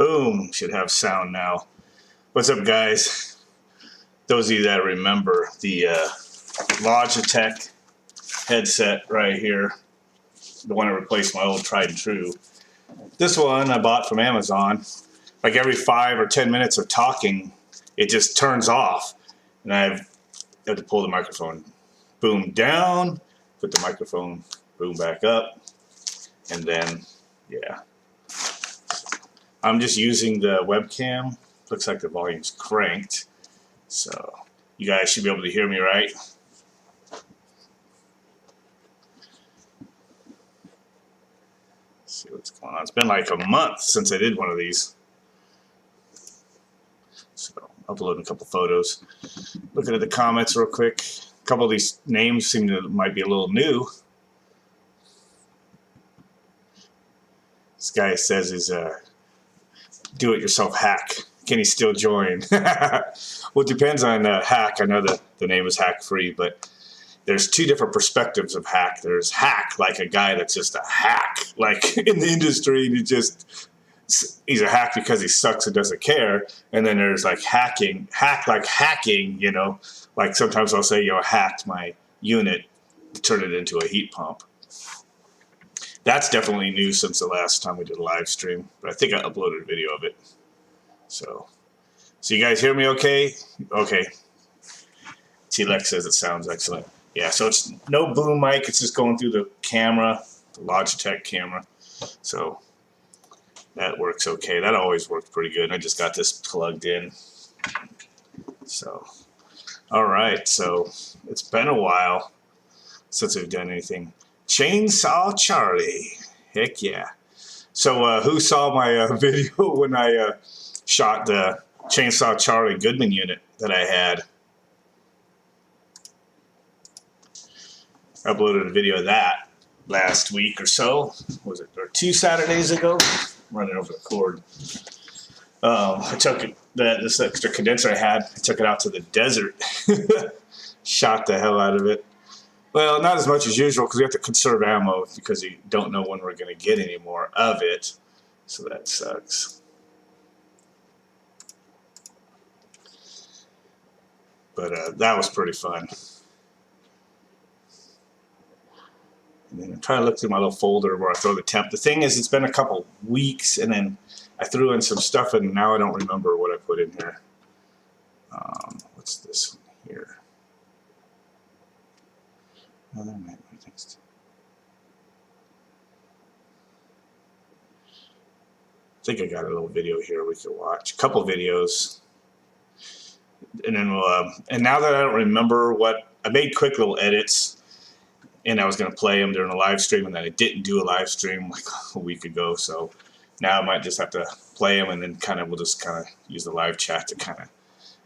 Boom, should have sound now. What's up, guys? Those of you that remember the Logitech headset right here, the one that replaced my old tried and true. This one I bought from Amazon. Like every 5 or 10 minutes of talking, it just turns off. And I have to pull the microphone boom down, put the microphone boom back up, and then, yeah. I'm just using the webcam. Looks like the volume's cranked. So you guys should be able to hear me, right? Let's see what's going on. It's been like a month since I did one of these. So uploading a couple photos. Looking at the comments real quick. A couple of these names might be a little new. This guy says he's a do-it-yourself hack. Can he still join? Well, it depends on hack. I know that the name is HackFree, but there's two different perspectives of hack. There's hack, like a guy that's just a hack, like in the industry, he's a hack because he sucks and doesn't care. And then there's like hacking, like hacking, you know, like sometimes I'll say, I hacked my unit to turn it into a heat pump. That's definitely new since the last time we did a live stream, but I think I uploaded a video of it. So you guys hear me okay? Okay. T-Lex says it sounds excellent. Yeah, so it's no boom mic. It's just going through the camera, the Logitech camera. So that works okay. That always worked pretty good. I just got this plugged in. So, all right. So it's been a while since we've done anything. Chainsaw Charlie. Heck yeah. So who saw my video when I shot the Chainsaw Charlie Goodman unit that I had? I uploaded a video of that last week or so. Was it or 2 Saturdays ago? I'm running over the cord. I took this extra condenser I had. I took it out to the desert. Shot the hell out of it. Well, not as much as usual because we have to conserve ammo because you don't know when we're going to get any more of it. So that sucks. But that was pretty fun. And then I'm trying to look through my little folder where I throw the temp. The thing is, it's been a couple weeks, and then I threw in some stuff, and now I don't remember what I put in here. What's this one here? Other nightmare things. I think I got a little video here we could watch. A couple videos. And then we'll, and now that I don't remember I made quick little edits, and I was going to play them during a live stream, and then I didn't do a live stream like a week ago. So now I might just have to play them, and then we'll just use the live chat to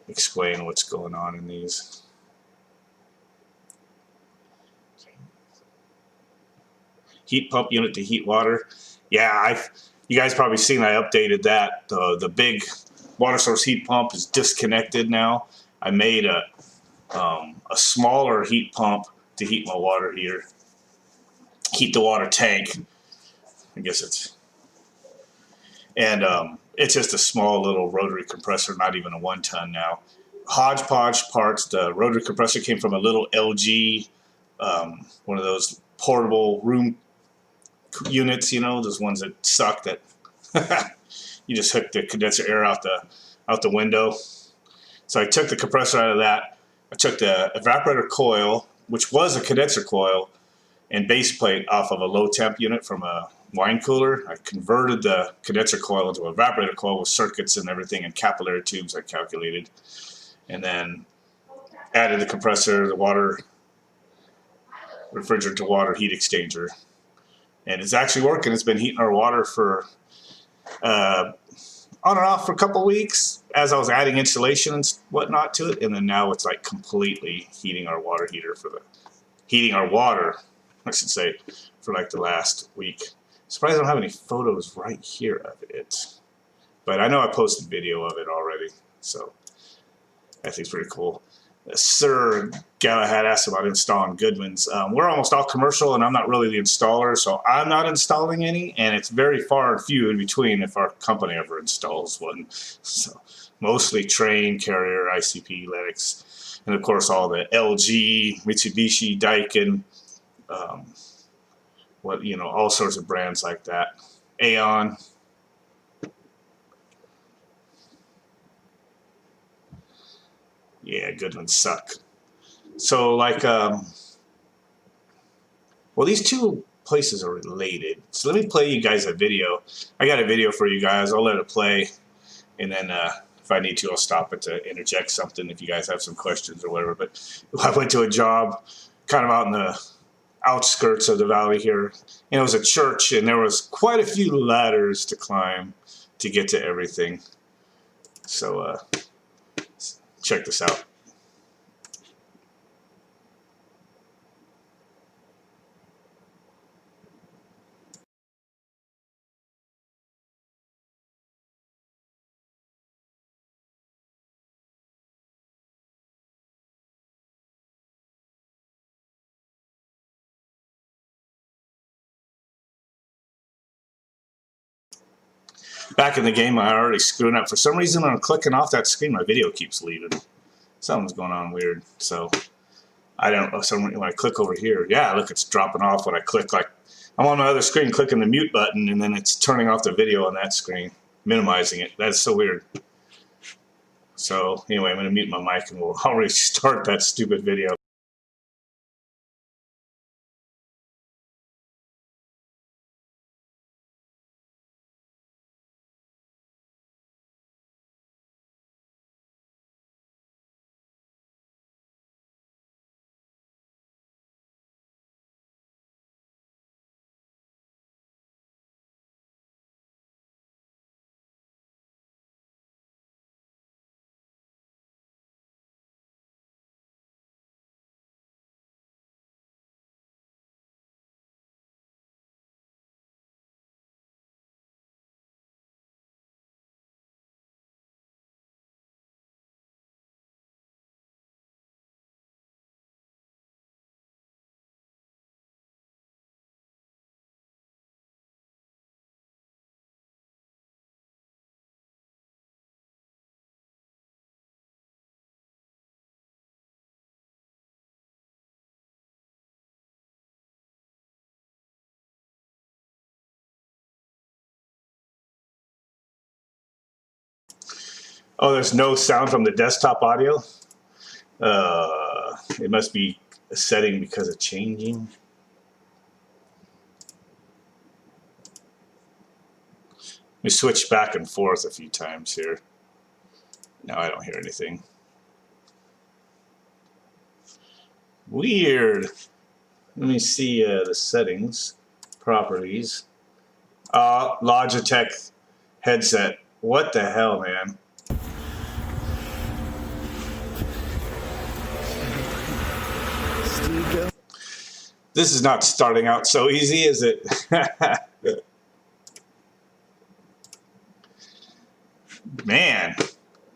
explain what's going on in these. Heat pump unit to heat water. Yeah, you guys probably seen I updated that. The big water source heat pump is disconnected now. I made a smaller heat pump to heat my water heater. Heat the water tank. I guess it's. And it's just a small little rotary compressor, not even a 1 ton now. Hodgepodge parts. The rotary compressor came from a little LG, one of those portable room units, those ones that suck that you just hook the condenser air out the window. So I took the compressor out of that. I took the evaporator coil, which was a condenser coil, and base plate off of a low temp unit from a wine cooler. I converted the condenser coil into an evaporator coil with circuits and everything and capillary tubes I calculated, and then added the compressor, the water, refrigerant to water heat exchanger. And it's actually working. It's been heating our water for on and off for a couple weeks as I was adding insulation and whatnot to it, and then now it's like completely heating our water heater heating our water, I should say, for like the last week. Surprised I don't have any photos right here of it, but I know I posted video of it already, so I think it's pretty cool. Sir Galahad asked about installing Goodwins. We're almost all commercial, and I'm not really the installer, so I'm not installing any, and it's very far and few in between if our company ever installs one. So mostly Trane, Carrier, ICP, Lennox, and of course all the LG, Mitsubishi, Daikin, all sorts of brands like that. Aeon. Yeah, good ones suck. So like, well, these two places are related. So let me play you guys a video. I got a video for you guys. I'll let it play. And then if I need to, I'll stop it to interject something if you guys have some questions or whatever. But I went to a job kind of out in the outskirts of the valley here. And it was a church, and there was quite a few ladders to climb to get to everything. So check this out. Back in the game, I already screwed up. For some reason, when I'm clicking off that screen, my video keeps leaving. Something's going on weird. So I don't know. When I click over here, yeah, look, it's dropping off when I click. Like I'm on my other screen clicking the mute button, and then it's turning off the video on that screen, minimizing it. That's so weird. So anyway, I'm going to mute my mic, and I'll restart that stupid video. Oh, there's no sound from the desktop audio? It must be a setting because of changing. We switch back and forth a few times here. Now I don't hear anything. Weird. Let me see the settings, properties. Logitech headset. What the hell, man? This is not starting out so easy, is it? Man,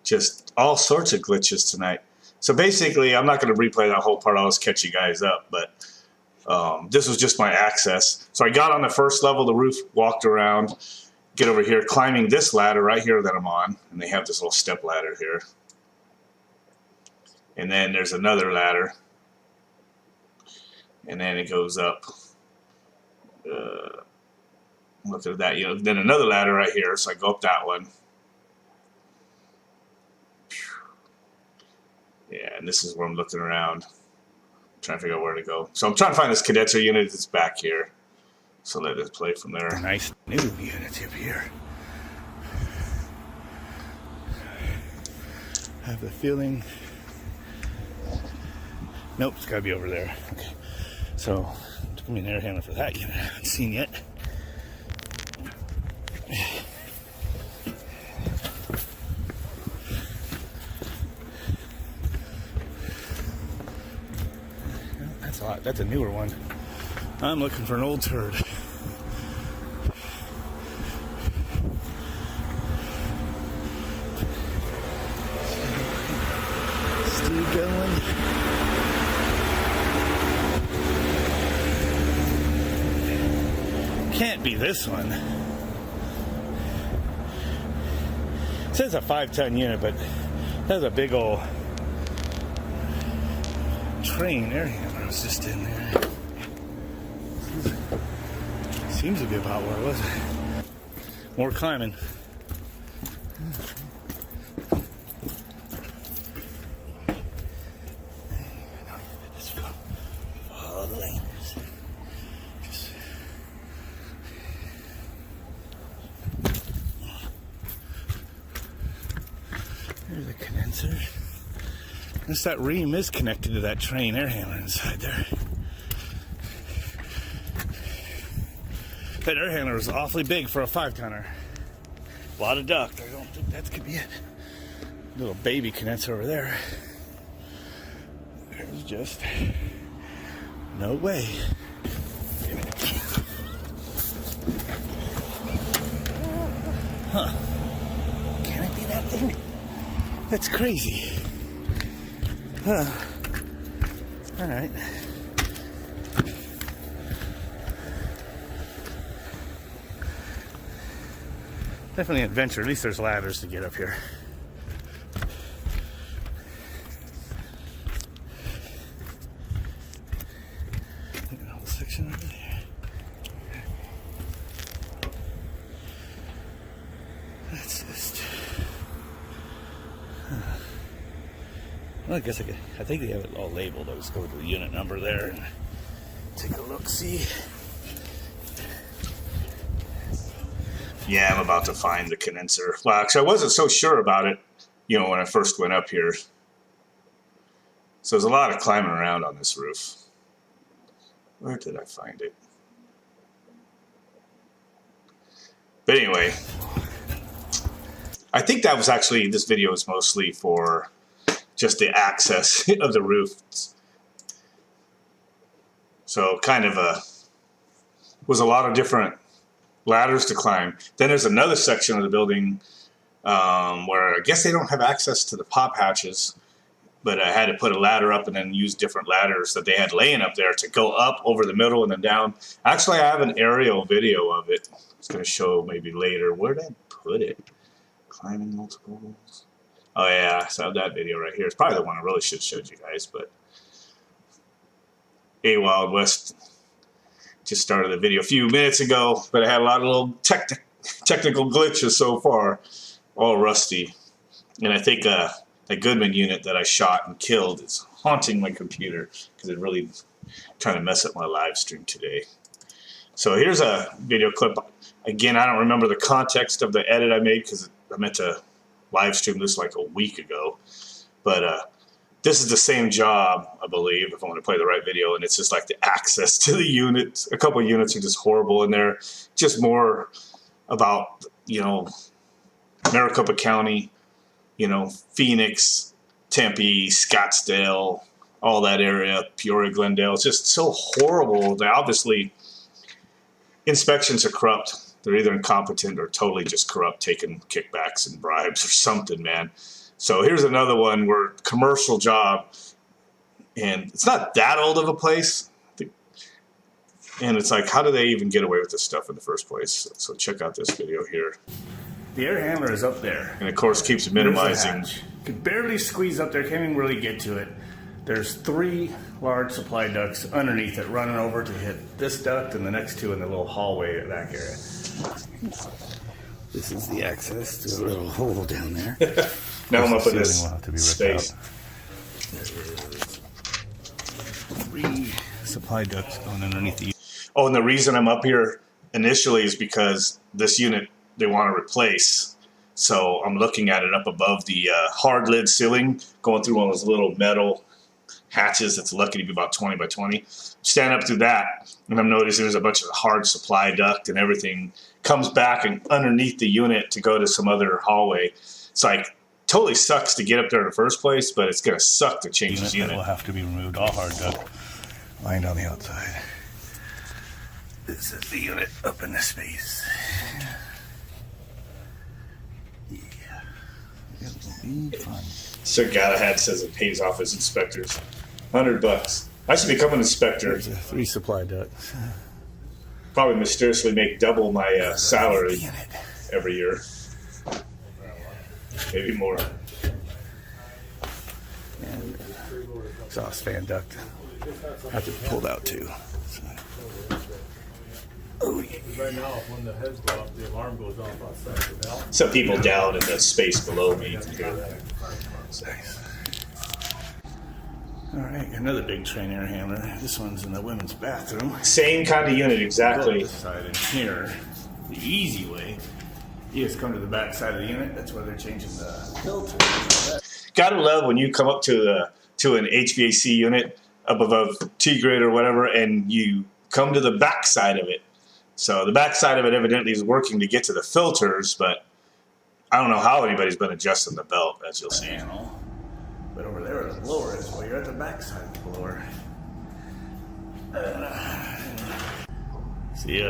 just all sorts of glitches tonight. So basically, I'm not going to replay that whole part. I'll just catch you guys up. But this was just my access. So I got on the first level of the roof, walked around, get over here, climbing this ladder right here that I'm on. And they have this little step ladder here. And then there's another ladder. And then it goes up. Look at that. Then another ladder right here. So I go up that one. Yeah, and this is where I'm looking around, trying to figure out where to go. So I'm trying to find this condenser unit that's back here. So let it play from there. Nice new unit up here. I have a feeling. Nope, it's got to be over there. Okay. So, took me an air handler for that unit I haven't seen yet. That's a lot. That's a newer one. I'm looking for an old turd. Still going. can't be this one. It says a 5-ton unit, but that's a big old train air handler was just in there. Seems to be about where it was. More climbing. Follow the lanes. There's a condenser. Guess that ream is connected to that train air handler inside there. That air handler was awfully big for a 5-tonner. A lot of duct. I don't think that could be it. Little baby condenser over there. There's just no way. Huh. Can it be that thing? That's crazy. Huh. All right. Definitely an adventure. At least there's ladders to get up here. Look at the whole section over there. That's just. Well, I guess I think they have it all labeled. I'll just go to the unit number there and take a look, see. Yeah, I'm about to find the condenser. Well, actually, I wasn't so sure about it, when I first went up here. So there's a lot of climbing around on this roof. Where did I find it? But anyway, I think that was actually, this video is mostly for just the access of the roof. So kind of was a lot of different ladders to climb. Then there's another section of the building where I guess they don't have access to the pop hatches, but I had to put a ladder up and then use different ladders that they had laying up there to go up over the middle and then down. Actually, I have an aerial video of it. It's going to show maybe later. Where did I put it? Climbing multiples. Oh yeah, so I have that video right here. It's probably the one I really should have showed you guys, but A Wild West just started the video a few minutes ago, but I had a lot of little technical glitches so far, all rusty. And I think the Goodman unit that I shot and killed is haunting my computer because it really trying to mess up my live stream today. So here's a video clip. Again, I don't remember the context of the edit I made because I meant to live stream this like a week ago. But this is the same job, I believe, if I want to play the right video, and it's just like the access to the units. A couple of units are just horrible in there. Just more about, Maricopa County, Phoenix, Tempe, Scottsdale, all that area, Peoria, Glendale. It's just so horrible. They obviously, inspections are corrupt. They're either incompetent or totally just corrupt, taking kickbacks and bribes or something, man. So here's another one where commercial job, and it's not that old of a place. And it's like, how do they even get away with this stuff in the first place? So check out this video here. The air handler is up there. And of course keeps minimizing. Could barely squeeze up there, can't even really get to it. There's 3 large supply ducts underneath it running over to hit this duct and the next 2 in the little hallway back area. This is the access to a little hole down there. Now I'm up in this space. There is 3 supply ducts going underneath the. Oh, and the reason I'm up here initially is because this unit they want to replace. So I'm looking at it up above the hard lid ceiling, going through one of those little metal hatches that's lucky to be about 20 by 20. Stand up through that, and I'm noticing there's a bunch of hard supply duct and everything comes back and underneath the unit to go to some other hallway. It's like totally sucks to get up there in the first place, but it's gonna suck to change this unit. Will have to be removed. All hard duct lined on the outside. This is the unit up in the space. Yeah, it will be fun. Sir Galahad says it pays off his inspectors. $100. I should become an inspector. There's 3 supply ducts. probably mysteriously make double my salary every year. Maybe more. And exhaust fan duct. I have to be pulled out too. So. Oh, yeah. Right now, when the heads go off, the alarm goes off outside the bell. Some people down in the space below me can hear that. Nice. All right, another big train air handler. This one's in the women's bathroom. Same kind of unit, exactly. This side in here, the easy way, you just come to the back side of the unit. That's where they're changing the filter. Gotta love when you come up to an HVAC unit up above T grid or whatever, and you come to the back side of it. So the back side of it evidently is working to get to the filters, but I don't know how anybody's been adjusting the belt, as you'll see. Panel. But over there where the blower is, well, you're at the back side of the blower. See,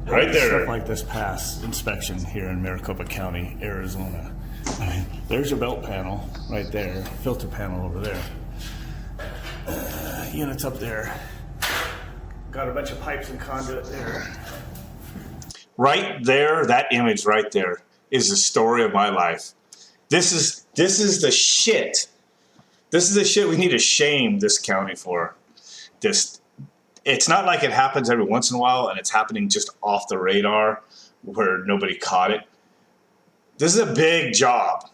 Right there. Stuff like this pass inspection here in Maricopa County, Arizona. I mean, there's your belt panel right there, filter panel over there. Units up there. Got a bunch of pipes and conduit there. Right there, that image right there is the story of my life. This is the shit. This is the shit we need to shame this county for. It's not like it happens every once in a while and it's happening just off the radar where nobody caught it. This is a big job.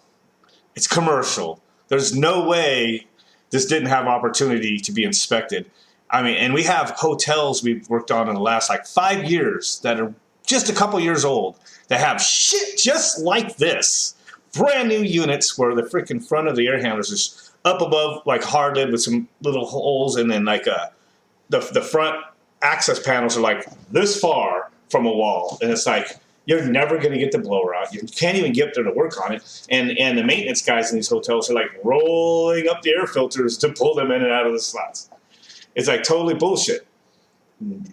It's commercial. There's no way this didn't have opportunity to be inspected. I mean, and we have hotels we've worked on in the last like 5 years that are just a couple years old that have shit just like this. Brand new units where the freaking front of the air handlers is up above like hard lid with some little holes, and then like the front access panels are like this far from a wall, and it's like you're never going to get the blower out. You can't even get there to work on it, and the maintenance guys in these hotels are like rolling up the air filters to pull them in and out of the slots. It's like totally bullshit.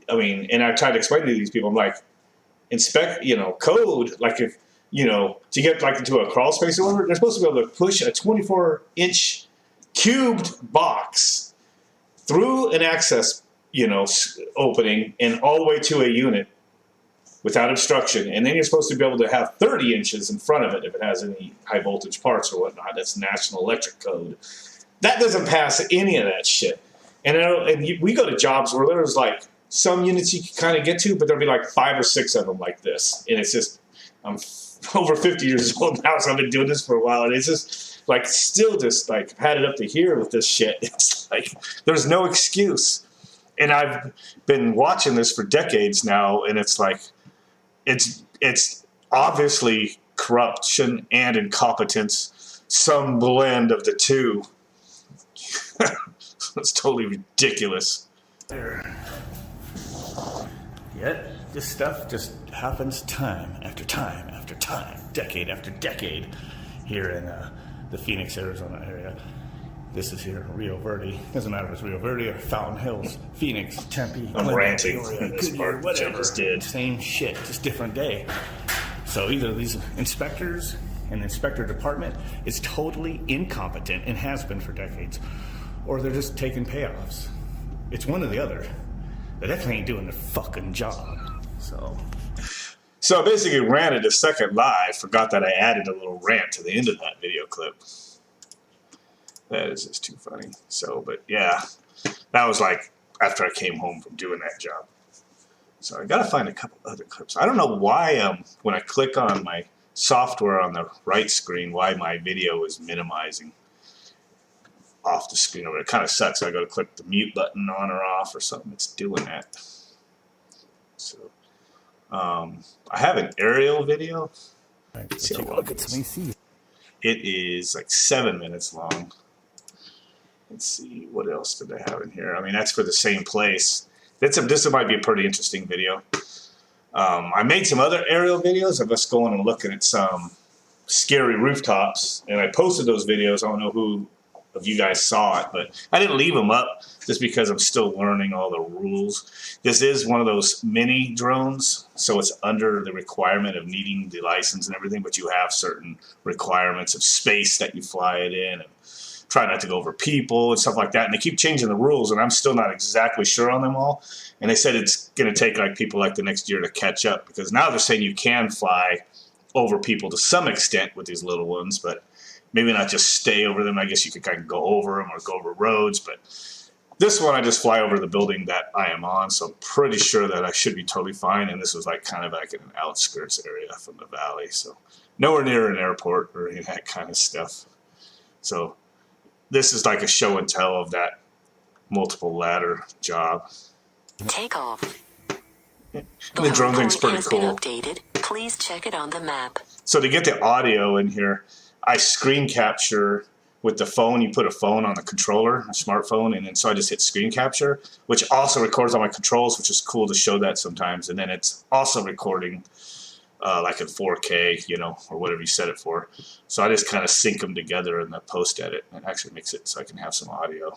I mean, and I tried to explain to these people, I'm like, inspect, code, like if, to get like into a crawl space or whatever, they're supposed to be able to push a 24-inch cubed box through an access, opening and all the way to a unit without obstruction. And then you're supposed to be able to have 30 inches in front of it if it has any high voltage parts or whatnot. That's National Electric Code. That doesn't pass any of that shit. And we go to jobs where there's like some units you can kind of get to, but there'll be like 5 or 6 of them like this. And it's just, I'm over 50 years old now, so I've been doing this for a while. And it's just like, still just like had it up to here with this shit. It's like, there's no excuse. And I've been watching this for decades now. And it's like, it's obviously corruption and incompetence, some blend of the two. It's totally ridiculous. Yet, this stuff just happens time after time after time, decade after decade here in the Phoenix, Arizona area. This is here, Rio Verde. Doesn't matter if it's Rio Verde or Fountain Hills, Phoenix, Tempe, I'm ranting Peoria, in this part, which I just did. Same shit, just different day. So either these inspectors and the inspector department is totally incompetent and has been for decades, or they're just taking payoffs. It's one or the other. They definitely ain't doing their fucking job. So I basically ranted a second live, forgot that I added a little rant to the end of that video clip. That is just too funny. So, but yeah, that was like after I came home from doing that job. So I got to find a couple other clips. I don't know why when I click on my software on the right screen, why my video is minimizing off the screen over there. It kind of sucks. I got to click the mute button on or off or something. It's doing that. So I have an aerial video. Let's see how long it is. It is like 7 minutes long. Let's see, what else did I have in here? I mean, that's for the same place. This might be a pretty interesting video. I made some other aerial videos of us going and looking at some scary rooftops, and I posted those videos. I don't know who of you guys saw it, but I didn't leave them up just because I'm still learning all the rules. This is one of those mini drones, so it's under the requirement of needing the license and everything, but you have certain requirements of space that you fly it in, and try not to go over people and stuff like that. And they keep changing the rules, and I'm still not exactly sure on them all. And they said it's going to take like people like the next year to catch up, because now they're saying you can fly over people to some extent with these little ones, but maybe not just stay over them. I guess you could kind of go over them or go over roads, but this one I just fly over the building that I am on, so I'm pretty sure that I should be totally fine. And this was like kind of like in an outskirts area from the valley, so nowhere near an airport or any of that kind of stuff. So this is like a show and tell of that multiple ladder job. Takeoff. And the drone thing's pretty cool. Updated. Please check it on the map. So to get the audio in here, I screen capture with the phone. You put a phone on the controller, a smartphone, and then so I just hit screen capture, which also records on my controls, which is cool to show that sometimes. And then it's also recording like in 4K, you know, or whatever you set it for. So I just kind of sync them together in the post edit and actually mix it so I can have some audio.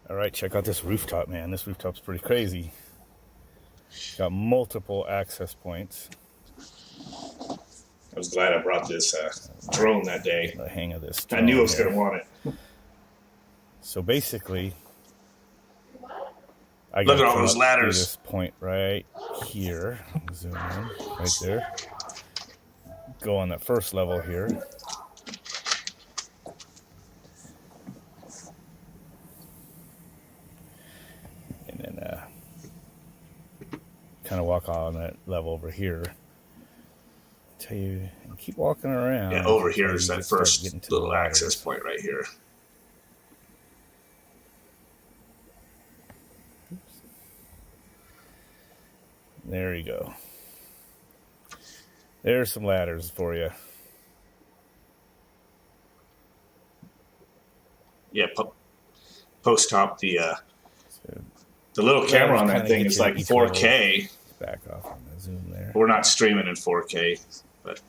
All right, check out this rooftop, man. This rooftop's pretty crazy. Got multiple access points. I was glad I brought this drone that day. The hang of this. I knew I was going to want it. So basically, I look got at all those ladders. This point right here. Zoom in, right there. Go on that first level here. And then kind of walk on that level over here. Tell you, and keep walking around. Yeah, over here is that first little access point right here. There you go. There's some ladders for you. Yeah, post top the little camera on that thing is like 4K. Back off on the zoom there. We're not streaming in 4K, but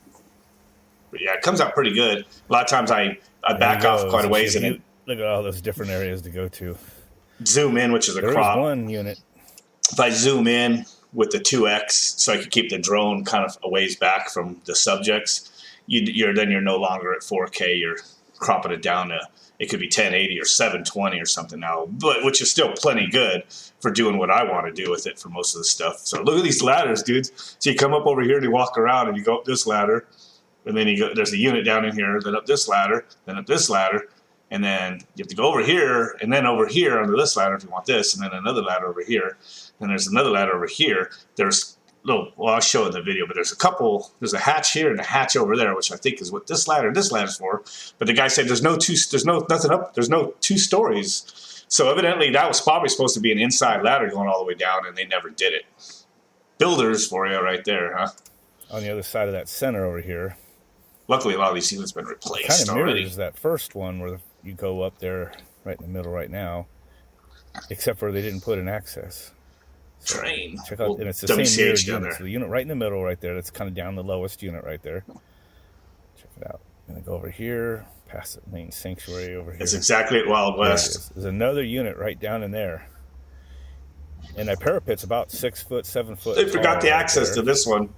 yeah, it comes out pretty good. A lot of times I back off quite a ways and then look at all those different areas to go to. Zoom in, which is a crop. There is one unit. If I zoom in with the 2x, so I could keep the drone kind of a ways back from the subjects, you're no longer at 4K. You're cropping it down to, it could be 1080 or 720 or something now, but which is still plenty good for doing what I want to do with it for most of the stuff. So look at these ladders, dudes. So you come up over here and you walk around and you go up this ladder, and then you go, there's a unit down in here, then up this ladder, then up this ladder, and then you have to go over here, and then over here under this ladder if you want this, and then another ladder over here. Then there's another ladder over here. There's little, well, I'll show it in the video, but there's a hatch here and a hatch over there, which I think is what this ladder's for. But the guy said there's no two stories. So evidently that was probably supposed to be an inside ladder going all the way down, and they never did it. Builders for you right there, huh? On the other side of that center over here. Luckily, a lot of these units have been replaced kind of already. Mirrors that first one where you go up there right in the middle right now, except for they didn't put an access. So train. Check out, and it's the same mirrored unit. So the unit right in the middle right there, that's kind of down the lowest unit right there. Check it out. I'm going to go over here, past the main sanctuary over here. It's exactly at Wild West. There's another unit right down in there. And that parapet's about 6 foot, 7 foot. They forgot the access to this one.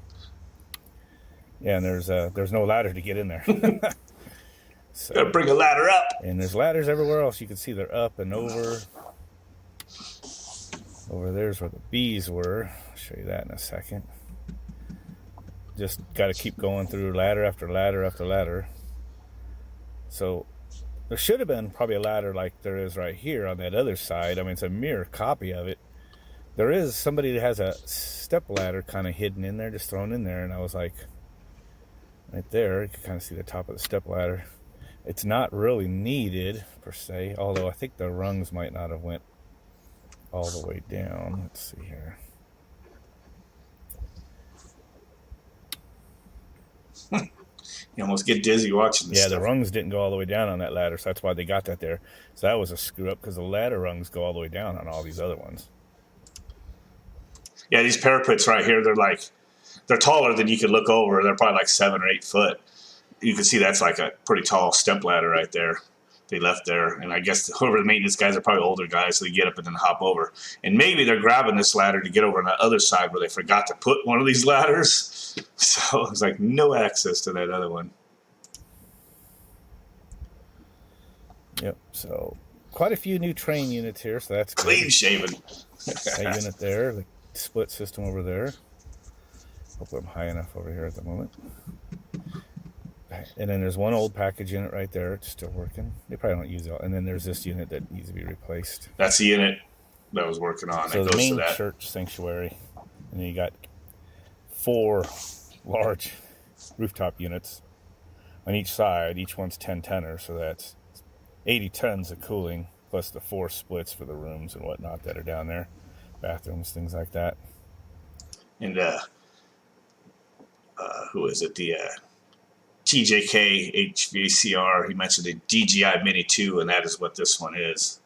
Yeah, and there's no ladder to get in there. So, gotta bring a ladder up. And there's ladders everywhere else. You can see they're up and over. Over there's where the bees were. I'll show you that in a second. Just got to keep going through ladder after ladder after ladder. So there should have been probably a ladder like there is right here on that other side. I mean, it's a mirror copy of it. There is somebody that has a step ladder kind of hidden in there, just thrown in there. And I was like, right there, you can kind of see the top of the step ladder. It's not really needed per se, although I think the rungs might not have went all the way down. Let's see here. You almost get dizzy watching this stuff. The rungs didn't go all the way down on that ladder, so that's why they got that there. So that was a screw up because the ladder rungs go all the way down on all these other ones. Yeah, these parapets right here, they're taller than you could look over. They're probably like 7 or 8 foot. You can see that's like a pretty tall step ladder right there. They left there, and I guess whoever the maintenance guys are probably older guys, so they get up and then hop over. And maybe they're grabbing this ladder to get over on the other side where they forgot to put one of these ladders. So it's like no access to that other one. Yep. So quite a few new train units here, so that's good. Clean shaven. That unit there, the split system over there. Hopefully I'm high enough over here at the moment. And then there's one old package unit right there. It's still working. They probably don't use it. And then there's this unit that needs to be replaced. That's the unit that I was working on. So it the goes main to that. church sanctuary. And then you got 4 large rooftop units on each side. Each one's 10 tonner, so that's 80 tons of cooling, plus the 4 splits for the rooms and whatnot that are down there. Bathrooms, things like that. And who is it? The TJK HVACR. He mentioned a DGI Mini 2, and that is what this one is.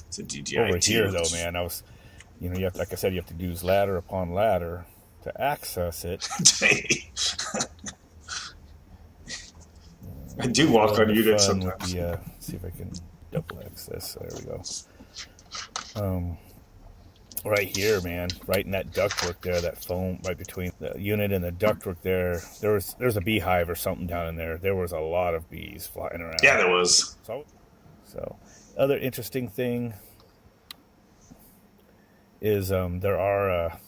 It's a DGI Over 2. here, though, man, you have to, like I said, you have to use ladder upon ladder to access it. I do walk on units sometimes. See if I can double access. There we go. Right here, man, right in that ductwork there, that foam right between the unit and the ductwork there's a beehive or something down in there. There was a lot of bees flying around. Yeah, there was. So other interesting thing is there are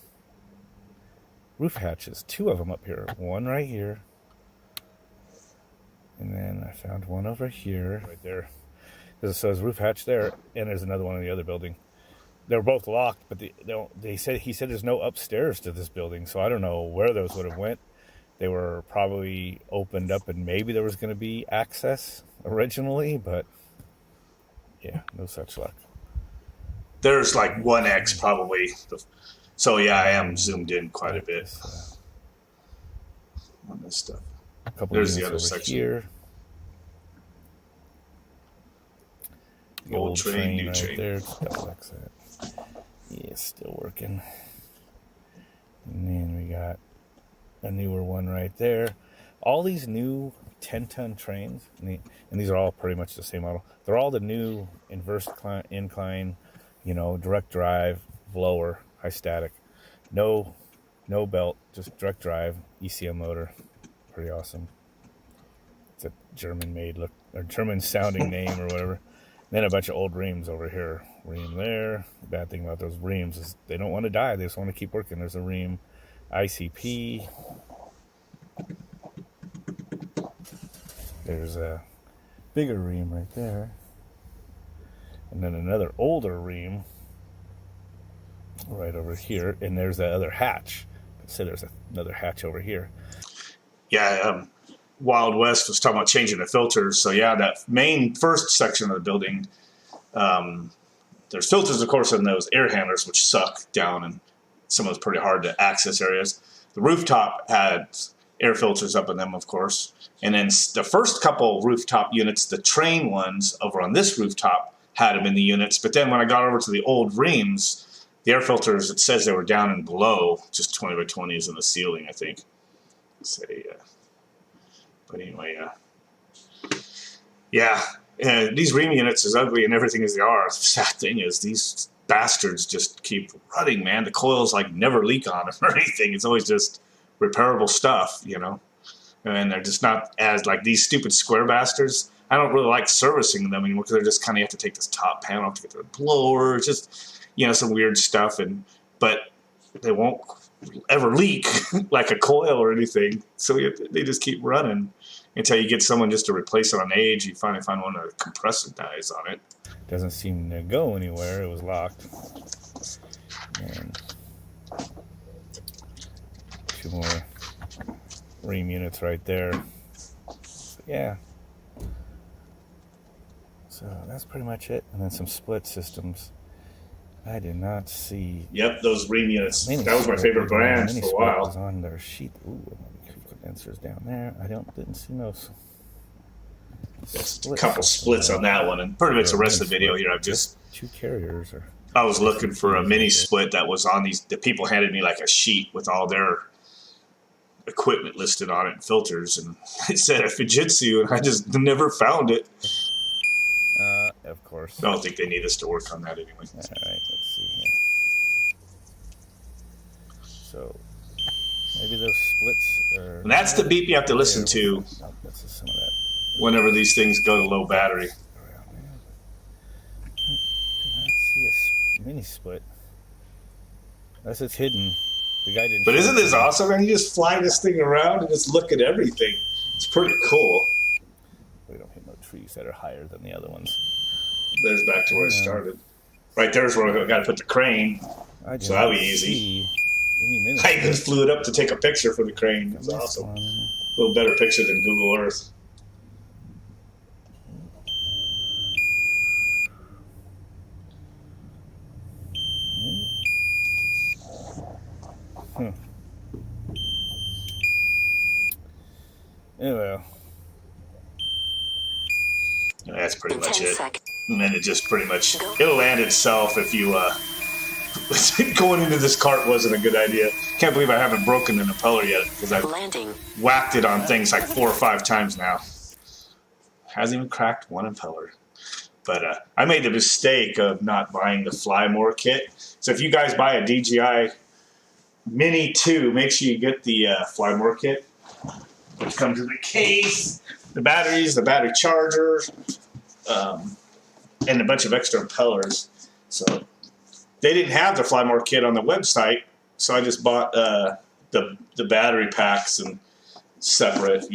roof hatches, 2 of them up here. One right here, and then I found one over here, right there. It says roof hatch there, and there's another one in the other building. They're both locked, but he said there's no upstairs to this building, so I don't know where those would have went. They were probably opened up, and maybe there was going to be access originally, but yeah, no such luck. There's like 1X probably. So yeah, I am zoomed in quite a bit on this stuff. A couple There's of the other over section. here. The Old train, new right train. there. Double X that. Yeah, still working. And then we got a newer one right there. All these new 10-ton trains, and these are all pretty much the same model. They're all the new inverse incline, direct drive, blower, high static. No belt, just direct drive, ECM motor. Pretty awesome. It's a German-made look, or German-sounding name or whatever. Then a bunch of old reams over here. Ream there. The bad thing about those reams is they don't want to die. They just want to keep working. There's a ream ICP. There's a bigger ream right there. And then another older ream right over here. And there's that other hatch. So there's another hatch over here. Yeah, Wild West was talking about changing the filters. So yeah, that main first section of the building, there's filters, of course, in those air handlers, which suck down in some of those pretty hard to access areas. The rooftop had air filters up in them, of course. And then the first couple rooftop units, the train ones over on this rooftop, had them in the units. But then when I got over to the old reams, the air filters, it says they were down and below, just 20 by 20s in the ceiling, I think. But anyway, these ream units, as ugly and everything as they are, the sad thing is these bastards just keep running, man. The coils never leak on them or anything. It's always just repairable stuff, and they're just not as these stupid square bastards. I don't really like servicing them anymore because they're just kind of, you have to take this top panel off to get the blower, just some weird stuff, but they won't ever leak like a coil or anything, so they just keep running until you get someone just to replace it on age. You finally find one of the compressor dies on it. Doesn't seem to go anywhere. It was locked. And 2 more ream units right there. So, yeah. So that's pretty much it. And then some split systems. I did not see. Yep, those ream units. That was my favorite brand for a while. Was on their sheet. Ooh, condensers down there. Didn't see those. A couple splits on that one, and pretty much the rest of the video here, I've just 2 carriers. I was looking for a mini split that was on these. The people handed me a sheet with all their equipment listed on it and filters, and it said a Fujitsu, and I just never found it. Of course. I don't think they need us to work on that anyway. All right, let's see here. So maybe those splits are. And that's the beep you have to listen to That's some of that. whenever these things go to low battery. mini split. Unless it's hidden. The guy didn't. But isn't this awesome, man? You just fly this thing around and just look at everything. It's pretty cool. We don't hit no trees that are higher than the other ones. There's back to where it started. Right there's where we got to put the crane. So that'll be easy. I even flew it up to take a picture for the crane. It was awesome. A little better picture than Google Earth. Anyway. That's pretty much 10 it. seconds. And then it just pretty much, it'll land itself if you, going into this cart wasn't a good idea. Can't believe I haven't broken an impeller yet because I've whacked it on things like 4 or 5 times now. Hasn't even cracked one impeller. But I made the mistake of not buying the Fly More kit. So if you guys buy a DJI Mini 2, make sure you get the Fly More kit, which comes in the case, the batteries, the battery charger, and a bunch of extra impellers. So they didn't have the Fly More kit on the website, so I just bought the battery packs and separate,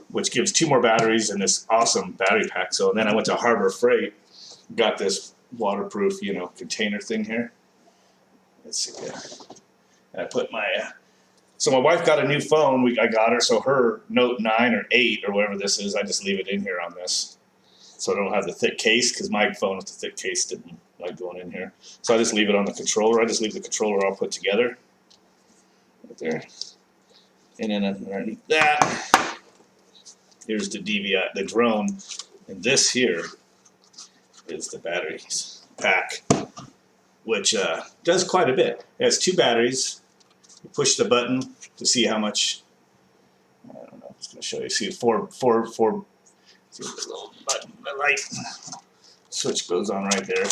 which gives 2 more batteries in this awesome battery pack. So then I went to Harbor Freight, got this waterproof, container thing here. Let's see here. And I put my, so my wife got a new phone. I got her, so her Note 9 or 8 or whatever this is, I just leave it in here on this. So I don't have the thick case, because my phone with the thick case didn't like going in here. So I just leave it on the controller. I just leave the controller all put together. Right there. And then underneath that, here's the DVI, the drone. And this here is the batteries pack, which does quite a bit. It has 2 batteries. You push the button to see how much, I don't know, I'm just going to show you. See, four, see the little button, the light switch goes on right there.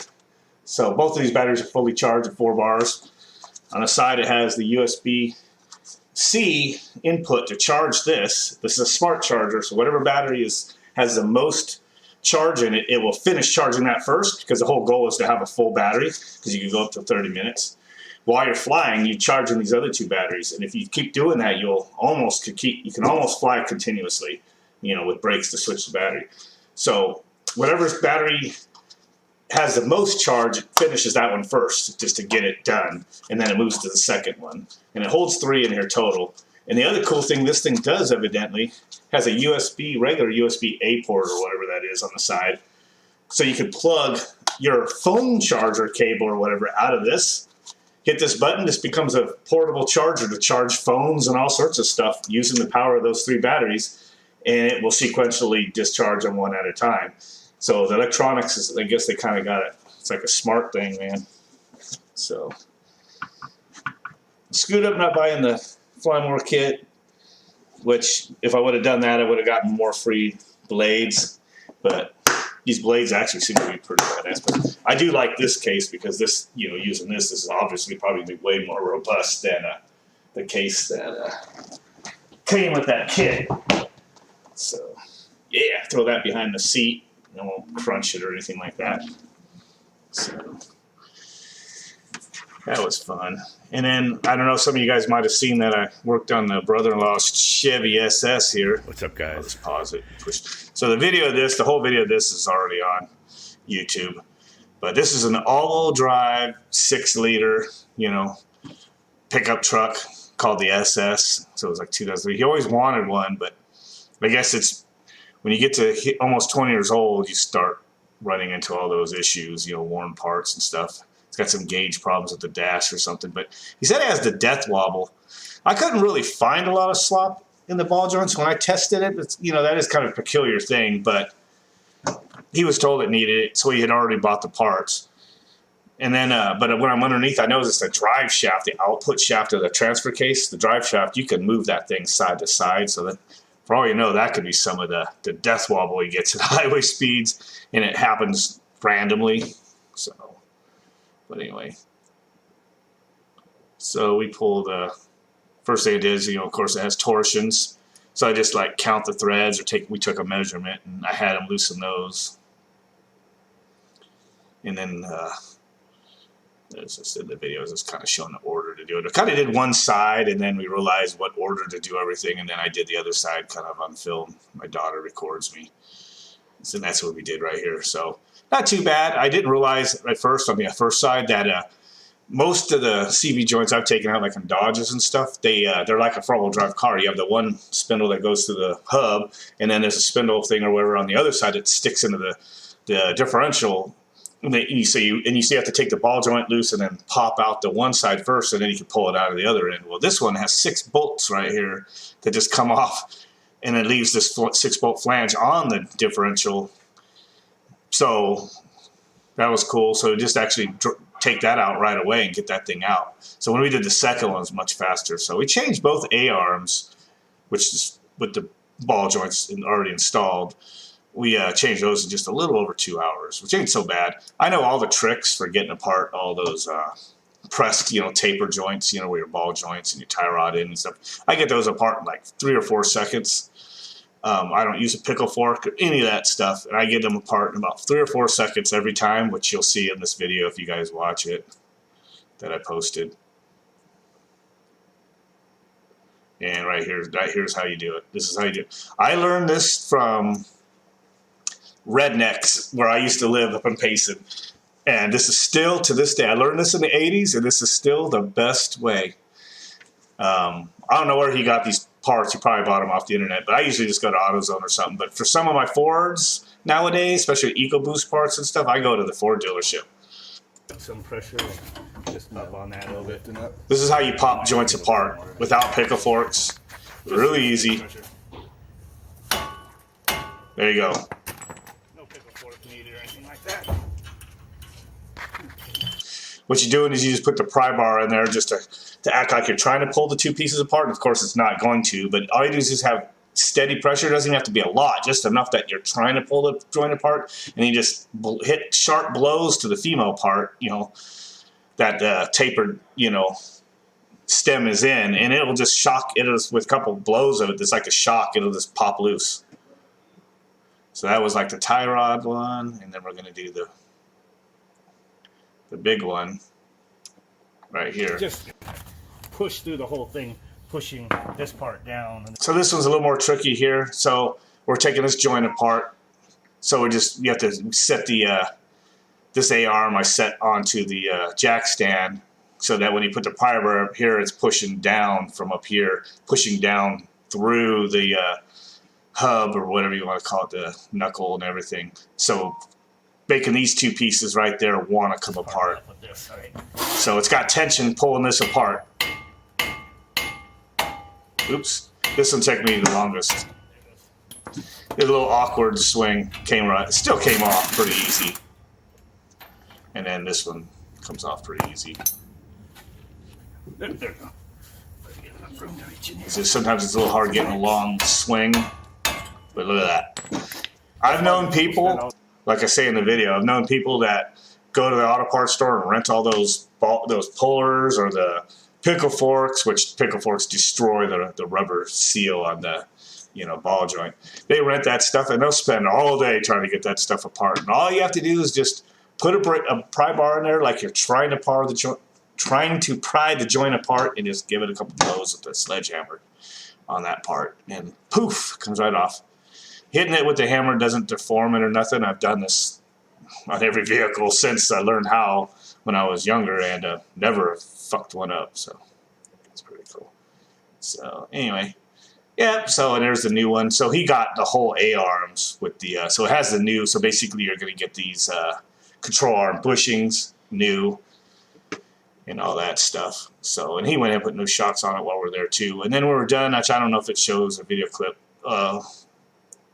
So both of these batteries are fully charged at 4 bars. On the side, it has the USB-C input to charge this. This is a smart charger, so whatever battery has the most charge in it, it will finish charging that first, because the whole goal is to have a full battery, because you can go up to 30 minutes. While you're flying, you charge in these other 2 batteries, and if you keep doing that, you can almost fly continuously, with brakes to switch the battery. So whatever battery has the most charge, it finishes that one first, just to get it done, and then it moves to the second one. And it holds 3 in here total. And the other cool thing this thing does, evidently, has a regular USB-A port or whatever that is on the side. So you can plug your phone charger cable or whatever out of this, hit this button, this becomes a portable charger to charge phones and all sorts of stuff using the power of those 3 batteries, and it will sequentially discharge them one at a time. So the electronics is, I guess they kind of got it. It's like a smart thing, man. So screwed up not buying the Fly More kit, which if I would have done that, I would have gotten more free blades. But these blades actually seem to be pretty badass. But I do like this case, because this, using this is obviously probably way more robust than the case that came with that kit. So yeah, throw that behind the seat. It won't crunch it or anything like that. So that was fun. And then, I don't know, some of you guys might have seen that I worked on the brother-in-law's Chevy SS here. What's up, guys? Let's pause it. So the whole video of this is already on YouTube. But this is an all-wheel drive, 6-liter, pickup truck called the SS. So it was like 2003. He always wanted one, but I guess it's, when you get to almost 20 years old, you start running into all those issues, worn parts and stuff. It's got some gauge problems with the dash or something. But he said it has the death wobble. I couldn't really find a lot of slop in the ball joints when I tested it. It's, that is kind of a peculiar thing. But he was told it needed it, so he had already bought the parts. And then, but when I'm underneath, I noticed the drive shaft, the output shaft of the transfer case, the drive shaft, you can move that thing side to side, so that, for all you know, that could be some of the death wobble he gets at highway speeds, and it happens randomly. So, but anyway. So we pulled, first thing it is, of course it has torsions. So I just count the threads, or we took a measurement, and I had him loosen those. And then It's just in the videos, it's kind of showing the order to do it. I kind of did one side, and then we realized what order to do everything, and then I did the other side kind of on film. My daughter records me. So that's what we did right here. So not too bad. I didn't realize at first on the first side that most of the CV joints I've taken out, like in Dodges and stuff, they're like a front-wheel drive car. You have the one spindle that goes to the hub, and then there's a spindle thing or whatever on the other side that sticks into the differential. And you have to take the ball joint loose and then pop out the one side first, and then you can pull it out of the other end. Well, this one has 6 bolts right here that just come off, and it leaves this 6-bolt flange on the differential. So that was cool. So just actually take that out right away and get that thing out. So when we did the second one, it was much faster. So we changed both A-arms, which is with the ball joints already installed. We changed those in just a little over 2 hours, which ain't so bad. I know all the tricks for getting apart all those pressed, taper joints, where your ball joints and your tie rod in and stuff. I get those apart in like 3 or 4 seconds. I don't use a pickle fork or any of that stuff, and I get them apart in about 3 or 4 seconds every time, which you'll see in this video if you guys watch it that I posted. And right here's how you do it. This is how you do it. I learned this from rednecks where I used to live up in Payson, and this is still to this day. I learned this in the 80s, and this is still the best way. I don't know where he got these parts. He probably bought them off the internet, but I usually just go to AutoZone or something. But for some of my Fords nowadays, especially EcoBoost parts and stuff, I go to the Ford dealership. Some pressure, just up on that a little bit. This is how you pop joints apart without pickle forks. Really easy. There you go. No pickle fork needed or anything like that. What you're doing is you just put the pry bar in there just to act like you're trying to pull the 2 pieces apart. And of course, it's not going to, but all you do is just have steady pressure. It doesn't even have to be a lot, just enough that you're trying to pull the joint apart. And you just hit sharp blows to the female part, that tapered, stem is in, and it will just shock. It is with a couple blows of it. It's like a shock. It'll just pop loose. So that was like the tie rod one, and then we're going to do the big one right here. Just push through the whole thing, pushing this part down. So this one's a little more tricky here. So we're taking this joint apart. So you have to set this A-arm I set onto the jack stand so that when you put the pry bar up here, it's pushing down from up here, pushing down through the hub or whatever you want to call it, the knuckle and everything. So making these 2 pieces right there want to come apart. So it's got tension pulling this apart. Oops. This one took me the longest. It was a little awkward swing. Still came off pretty easy. And then this one comes off pretty easy. There we go. Sometimes it's a little hard getting a long swing. But look at that. I've known people, like I say in the video, I've known people that go to the auto parts store and rent all those pullers or the pickle forks, which pickle forks destroy the rubber seal on the ball joint. They rent that stuff and they'll spend all day trying to get that stuff apart. And all you have to do is just put a pry bar in there like you're trying to pry the joint apart, and just give it a couple blows with the sledgehammer on that part, and poof, comes right off. Hitting it with the hammer doesn't deform it or nothing. I've done this on every vehicle since I learned how when I was younger, and never fucked one up. So it's pretty cool. So anyway, yeah. So and there's the new one. So he got the whole A-arms with the. So it has the new. So basically, you're going to get these control arm bushings new and all that stuff. So and he went and put new shocks on it while we're there too. And then when we're done, actually, I don't know if it shows a video clip.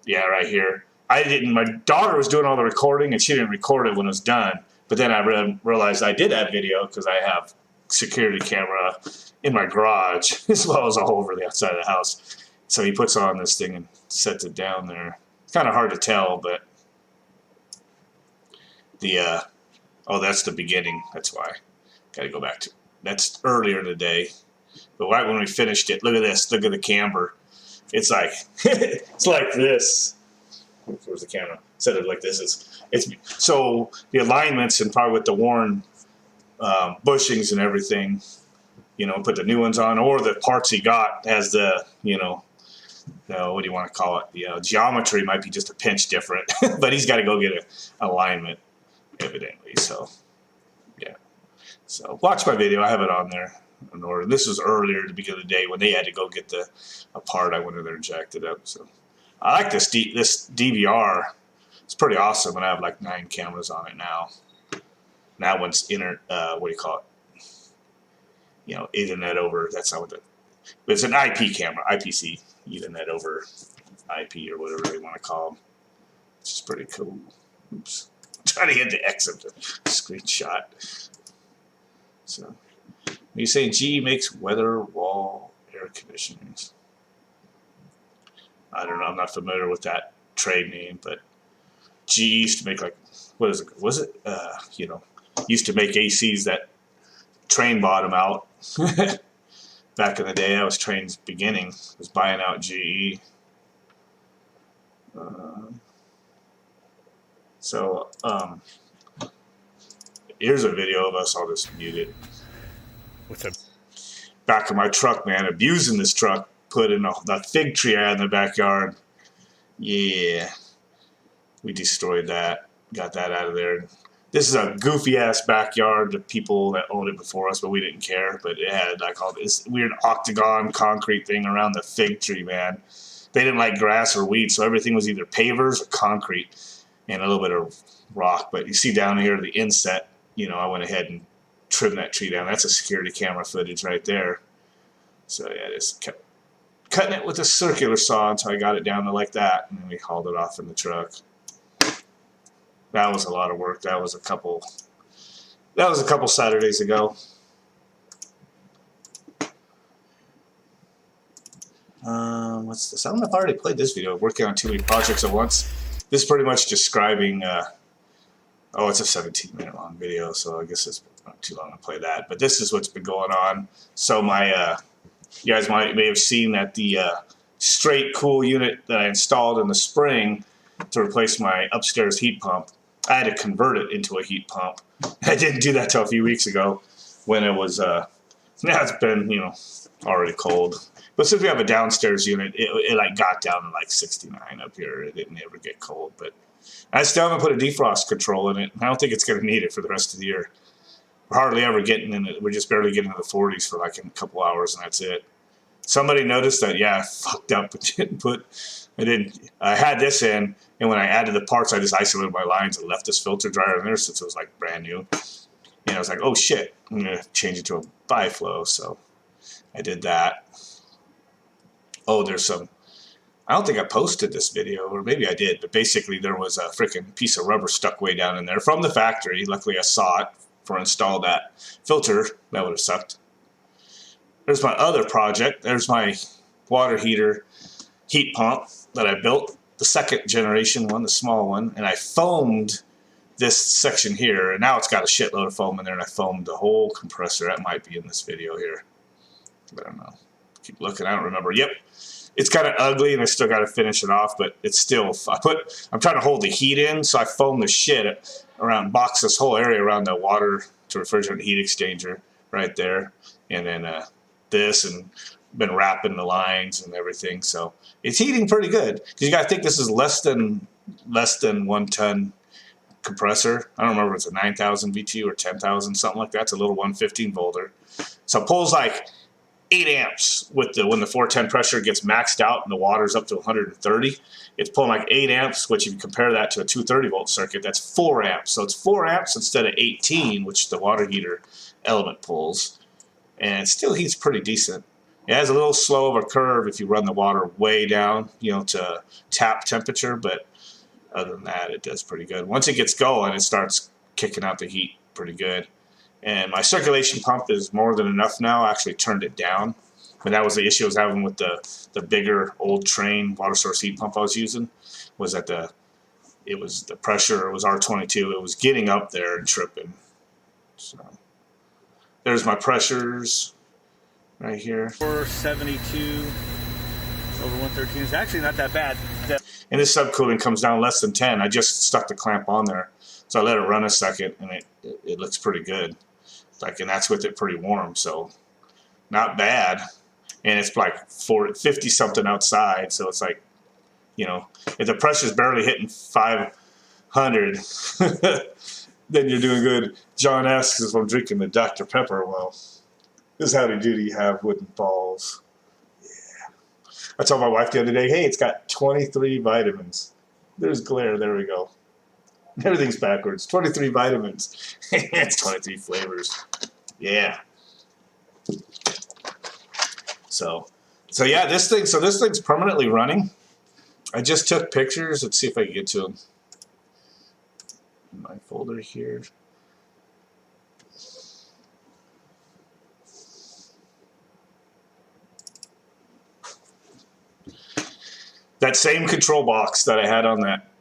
Yeah, right here. I didn't. My daughter was doing all the recording, and she didn't record it when it was done. But then I realized I did have video because I have security camera in my garage as well as all over the outside of the house. So he puts on this thing and sets it down there. It's kind of hard to tell, but oh, that's the beginning. That's why. Got to go back to. That's earlier in the day. But right when we finished it, look at this. Look at the camber. It's like it's like this. Where's the camera? Set it like this. It's so the alignments and probably with the worn bushings and everything, put the new ones on, or the parts he got has the, what do you want to call it? The geometry might be just a pinch different, but he's got to go get an alignment, evidently. So, yeah. So watch my video. I have it on there in order. This was earlier at the beginning of the day when they had to go get a part. I went in there and jacked it up. So I like this DVR. It's pretty awesome, and I have like 9 cameras on it now. And that one's what do you call it? Ethernet over. That's not what it's an IP camera, IPC, Ethernet over IP or whatever they want to call them. Which is pretty cool. Oops. I'm trying to hit the X of the screenshot. So, you say GE makes weather wall air conditioners. I don't know. I'm not familiar with that trade name, but GE used to make what is it? Was it, used to make ACs that train bottom out. Back in the day, I was Train's beginning. I was buying out GE. Here's a video of us. I'll just mute it. What's up? Back of my truck, man, abusing this truck. Put in the fig tree I had in the backyard. Yeah, we destroyed that. Got that out of there. This is a goofy ass backyard. The people that owned it before us, but we didn't care. But it had all this weird octagon concrete thing around the fig tree, man. They didn't like grass or weeds, so everything was either pavers or concrete and a little bit of rock. But you see down here the inset. I went ahead and trimmed that tree down. That's a security camera footage right there. So yeah, just kept cutting it with a circular saw until I got it down to like that, and then we hauled it off in the truck. That was a lot of work. That was a couple Saturdays ago. What's this? I don't know if I already played this video. Working on too many projects at once. This is pretty much describing. It's a 17-minute long video, so I guess it's not too long to play that. But this is what's been going on. So you guys may have seen that the straight cool unit that I installed in the spring to replace my upstairs heat pump, I had to convert it into a heat pump. I didn't do that till a few weeks ago when it was, now it's been, already cold. But since we have a downstairs unit, it got down to 69 up here. It didn't ever get cold. But I still haven't put a defrost control in it. I don't think it's going to need it for the rest of the year. We're hardly ever getting in it. We're just barely getting into the 40s for a couple hours, and that's it. Somebody noticed that, I fucked up and I had this in, and when I added the parts, I just isolated my lines and left this filter dryer in there since it was brand new. And I was like, oh shit, I'm going to change it to a biflow. So I did that. Oh, there's some, I don't think I posted this video, or maybe I did, but basically there was a freaking piece of rubber stuck way down in there from the factory. Luckily I saw it before I installed that filter. That would have sucked. There's my other project. There's my water heater heat pump that I built, the second generation one, the small one, and I foamed this section here, and now it's got a shitload of foam in there, and I foamed the whole compressor. That might be in this video here. I don't know. Keep looking. I don't remember. Yep. It's kind of ugly, and I still got to finish it off, but it's still, I'm trying to hold the heat in, so I foam the shit around, box this whole area around the water to refrigerant heat exchanger right there, and then this, and been wrapping the lines and everything, so it's heating pretty good, because you got to think this is less than 1 ton compressor. I don't remember if it's a 9,000 BTU or 10,000, something like that. It's a little 115 volter, so it pulls 8 amps when the 410 pressure gets maxed out and the water's up to 130. It's pulling 8 amps, which if you compare that to a 230 volt circuit, that's 4 amps. So it's 4 amps instead of 18, which the water heater element pulls. And it still heats pretty decent. It has a little slow of a curve if you run the water way down, to tap temperature, but other than that, it does pretty good. Once it gets going, it starts kicking out the heat pretty good. And my circulation pump is more than enough now. I actually turned it down. But that was the issue I was having with the bigger old Train water source heat pump I was using, was that the pressure, it was R22. It was getting up there and tripping. So there's my pressures right here. 472 over 113 is actually not that bad. And this subcooling comes down less than 10. I just stuck the clamp on there. So I let it run a second, and it looks pretty good. Like, and that's with it pretty warm, so not bad. And it's like 50 something outside, so it's like, you know, if the pressure's barely hitting 500, then you're doing good. John asks if I'm drinking the Dr. Pepper. Well, this is howdy doody have wooden balls. Yeah. I told my wife the other day, hey, it's got 23 vitamins. There's glare. There we go. Everything's backwards. 23 vitamins. It's 23 flavors. Yeah. So yeah, this thing's permanently running. I just took pictures. Let's see if I can get to them in my folder here. That same control box that I had on that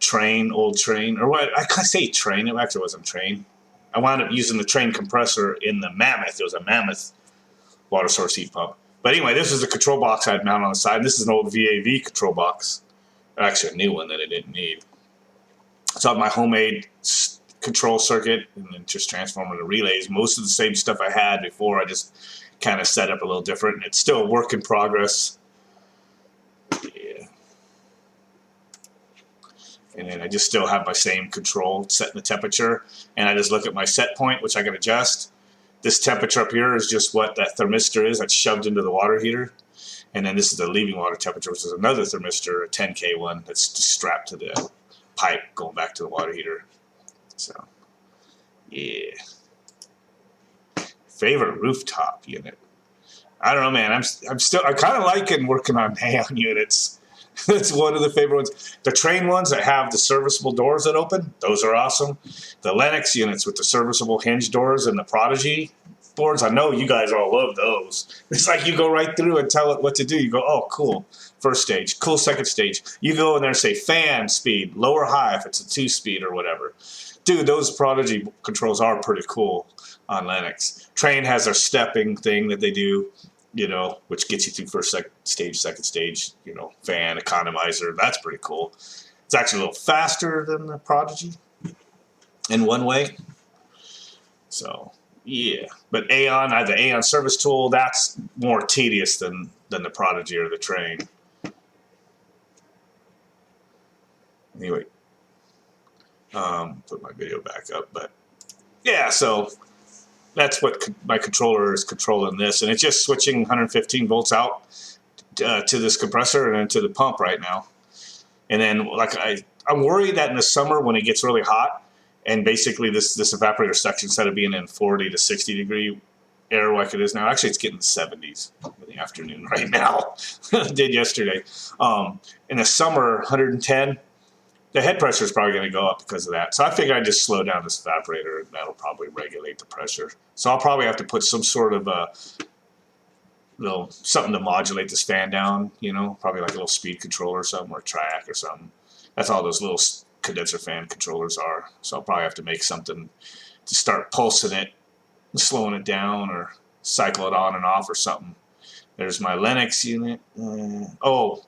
old train, or what, I can't say train, it actually wasn't train. I wound up using the train compressor in the Mammoth. It was a Mammoth water source heat pump. But anyway, this is a control box I had mounted on the side. This is an old VAV control box. Actually, a new one that I didn't need. So I have my homemade control circuit and then just transformer to relays. Most of the same stuff I had before. I just kind of set up a little different. And it's still a work in progress. Yeah. And then I just still have my same control setting the temperature. And I just look at my set point, which I can adjust. This temperature up here is just what that thermistor is that's shoved into the water heater. And then this is the leaving water temperature, which is another thermistor, a 10K one, that's just strapped to the pipe going back to the water heater. So, yeah. Favorite rooftop unit? I don't know, man. I kind of liking working on Neon units. That's one of the favorite ones. The train ones that have the serviceable doors that open, those are awesome. The Lennox units with the serviceable hinge doors and the Prodigy boards, I know you guys all love those. It's like you go right through and tell it what to do. You go, oh, cool, first stage, cool, second stage. You go in there and say fan speed, low or high if it's a 2-speed or whatever. Dude, those Prodigy controls are pretty cool on Lennox. Train has their stepping thing that they do, you know, which gets you through first, second stage, you know, fan, economizer. That's pretty cool. It's actually a little faster than the Prodigy in one way. So, yeah. But Aeon, I have the Aeon service tool. That's more tedious than the Prodigy or the Train. Anyway, put my video back up. But, yeah, so that's what my controller is controlling this. And it's just switching 115 volts out to this compressor and then to the pump right now. And then, like, I'm worried that in the summer when it gets really hot, and basically this evaporator section, instead of being in 40 to 60 degree air like it is now, actually it's getting 70s in the afternoon right now. It did yesterday. In the summer, 110, the head pressure is probably going to go up because of that. So I figured I'd just slow down this evaporator, and that'll probably regulate the pressure. So I'll probably have to put some sort of something to modulate this fan down, you know, probably like a little speed controller or something, or track or something. That's all those little condenser fan controllers are. So I'll probably have to make something to start pulsing it, slowing it down, or cycle it on and off or something. There's my Lennox unit. Oh,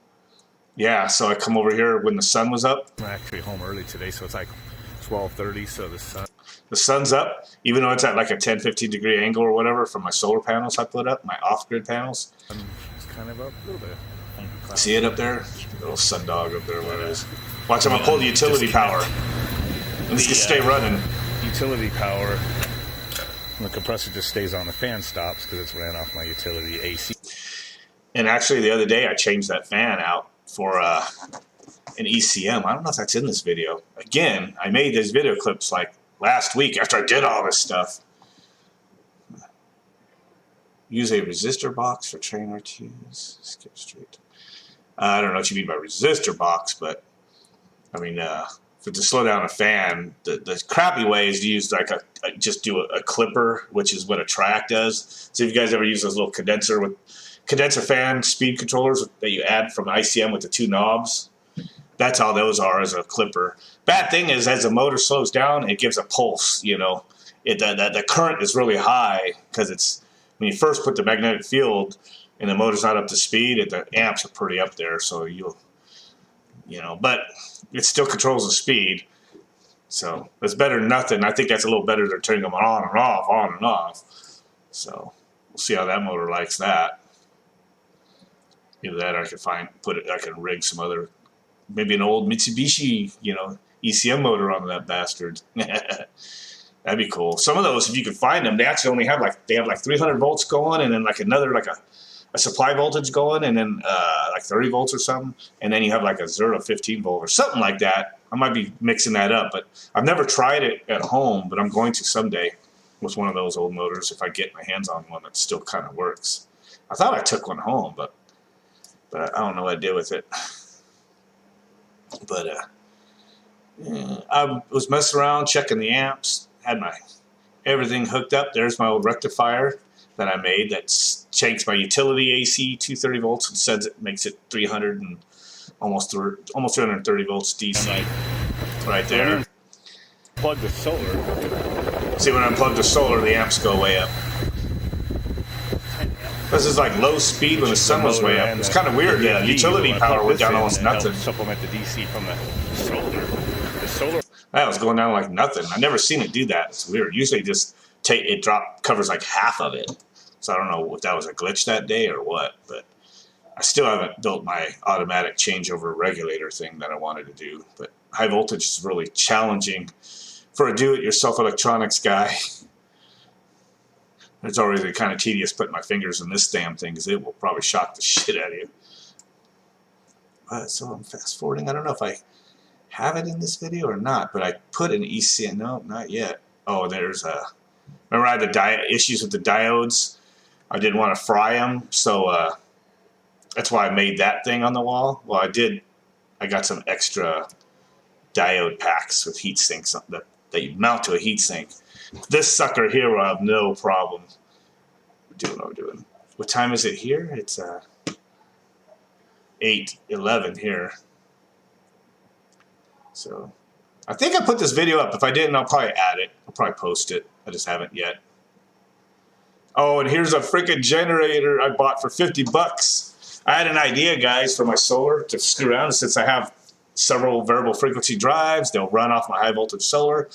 yeah, so I come over here when the sun was up. I'm actually home early today, so it's like 12:30, so the sun's up, even though it's at like a 10, 15 degree angle or whatever from my solar panels I put up, my off-grid panels. It's kind of up a little bit. See it up there? Little sun dog up there, where it is. Watch, I'm going to pull the utility power. And this can stay running. Utility power. The compressor just stays on, the fan stops because it's ran off my utility AC. And actually the other day I changed that fan out for an ECM. I don't know if that's in this video. Again, I made these video clips like last week after I did all this stuff. Use a resistor box for train R2s. Skip straight. I don't know what you mean by resistor box, but I mean, to slow down a fan, the crappy way is to use like just do a clipper, which is what a Triac does. So if you guys ever use those little condenser fan speed controllers that you add from ICM with the 2 knobs, that's all those are, as a clipper. Bad thing is, as the motor slows down, it gives a pulse. You know, the current is really high because it's when you first put the magnetic field and the motor's not up to speed, the amps are pretty up there, so you know, but it still controls the speed. So it's better than nothing. I think that's a little better than turning them on and off, on and off. So we'll see how that motor likes that. Either that or I could I can rig some other, maybe an old Mitsubishi, ECM motor on that bastard. That'd be cool. Some of those, if you could find them, they actually only have they have 300 volts going, and then another a supply voltage going, and then 30 volts or something, and then you have a 0 to 15 volt or something like that. I might be mixing that up, but I've never tried it at home, but I'm going to someday with one of those old motors if I get my hands on one that still kind of works. I thought I took one home, but I don't know what I did with it. But I was messing around, checking the amps, had everything hooked up. There's my old rectifier that I made that takes my utility AC 230 volts and sends it, makes it 300 and almost 330 volts DC right there. Plug the solar. See, when I unplug the solar, the amps go way up. This is low speed when the sun was way up. It's kind of weird. Yeah, utility power went down almost nothing. Supplement the DC from the solar. The solar. That was going down like nothing. I've never seen it do that. It's weird. Usually just covers half of it. So I don't know if that was a glitch that day or what, but I still haven't built my automatic changeover regulator thing that I wanted to do. But high voltage is really challenging for a do-it-yourself electronics guy. It's already kind of tedious putting my fingers in this damn thing because it will probably shock the shit out of you. So I'm fast forwarding. I don't know if I have it in this video or not, but I put an ECM. No, not yet. Oh, there's remember I had the issues with the diodes. I didn't want to fry them, so that's why I made that thing on the wall. Well, I got some extra diode packs with heat sinks that you mount to a heat sink. This sucker here will have no problem doing what I'm doing. What time is it here? It's 8:11 here. So I think I put this video up. If I didn't, I'll probably add it. I'll probably post it. I just haven't yet. Oh, and here's a freaking generator I bought for 50 bucks. I had an idea, guys, for my solar to screw around. Since I have several variable frequency drives, they'll run off my high voltage solar.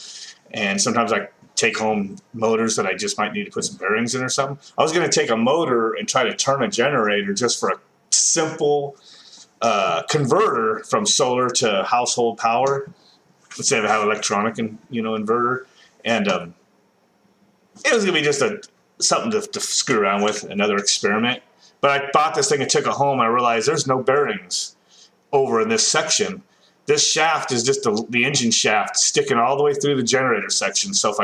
And sometimes I take home motors that I just might need to put some bearings in or something. I was going to take a motor and try to turn a generator just for a simple converter from solar to household power. Let's say I have an electronic inverter. And it was going to be just something to screw around with, another experiment. But I bought this thing and took it home. I realized there's no bearings over in this section. This shaft is just the engine shaft sticking all the way through the generator section. So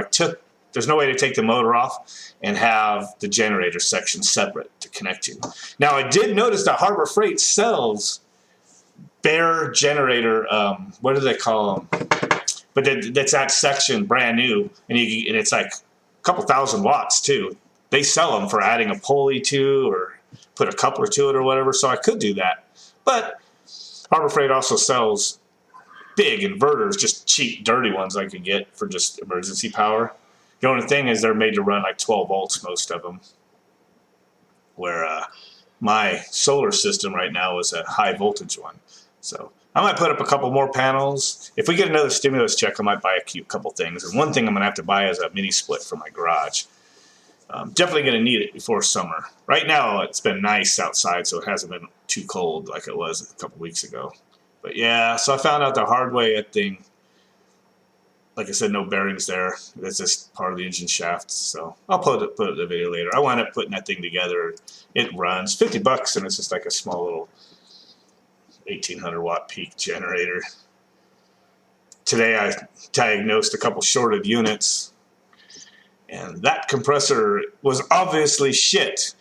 there's no way to take the motor off and have the generator section separate to connect to. Now, I did notice that Harbor Freight sells bare generator, what do they call them? But that's that section brand new, and it's a couple thousand watts too. They sell them for adding a pulley to or put a coupler to it or whatever, so I could do that. But Harbor Freight also sells big inverters, just cheap, dirty ones I could get for just emergency power. The only thing is they're made to run 12 volts, most of them, where my solar system right now is a high voltage one. So I might put up a couple more panels. If we get another stimulus check, I might buy a couple things. And one thing I'm going to have to buy is a mini split for my garage. Definitely going to need it before summer. Right now, it's been nice outside, so it hasn't been too cold like it was a couple weeks ago. But yeah, so I found out the hard way that thing. Like I said, no bearings there. That's just part of the engine shaft. So I'll put up the video later. I wound up putting that thing together. It runs 50 bucks, and it's just like a small little 1800 watt peak generator. Today I diagnosed a couple shorted units, and that compressor was obviously shit.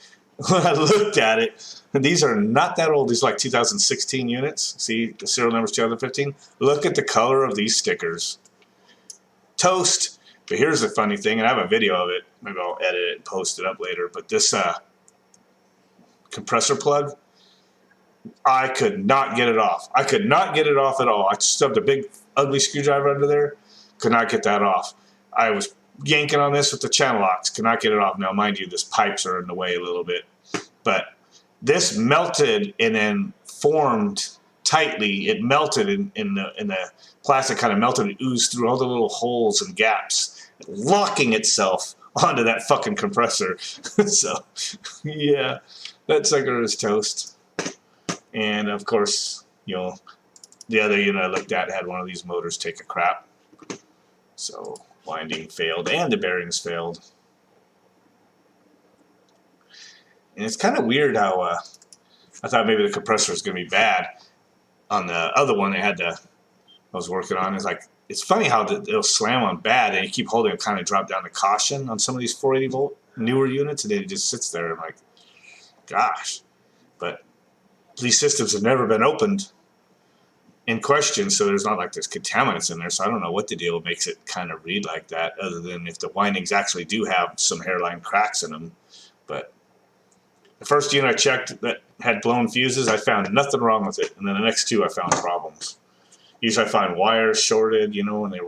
When I looked at it, and these are not that old. These are like 2016 units. See, the serial number's 2015. Look at the color of these stickers. Toast. But here's the funny thing, and I have a video of it. Maybe I'll edit it and post it up later. But this compressor plug, I could not get it off. I could not get it off at all. I stubbed a big, ugly screwdriver under there. Could not get that off. I was yanking on this with the channel locks. Could not get it off. Now, mind you, these pipes are in the way a little bit. But this melted and then formed tightly, it melted in the plastic, kind of melted and oozed through all the little holes and gaps, locking itself onto that fucking compressor. So, yeah, that sucker is toast. And of course, you know, the other unit I looked at had one of these motors take a crap. So winding failed and the bearings failed. And it's kind of weird how I thought maybe the compressor was going to be bad. On the other one I was working on, it's funny how it'll slam on bad and you keep holding it, kind of drop down to caution on some of these 480 volt newer units, and then it just sits there. I'm like, gosh. But these systems have never been opened in question, so there's not like there's contaminants in there, so I don't know what the deal makes it kind of read like that, other than if the windings actually do have some hairline cracks in them. But the first unit I checked that had blown fuses, I found nothing wrong with it, and then the next two I found problems. Usually I find wires shorted, you know, and they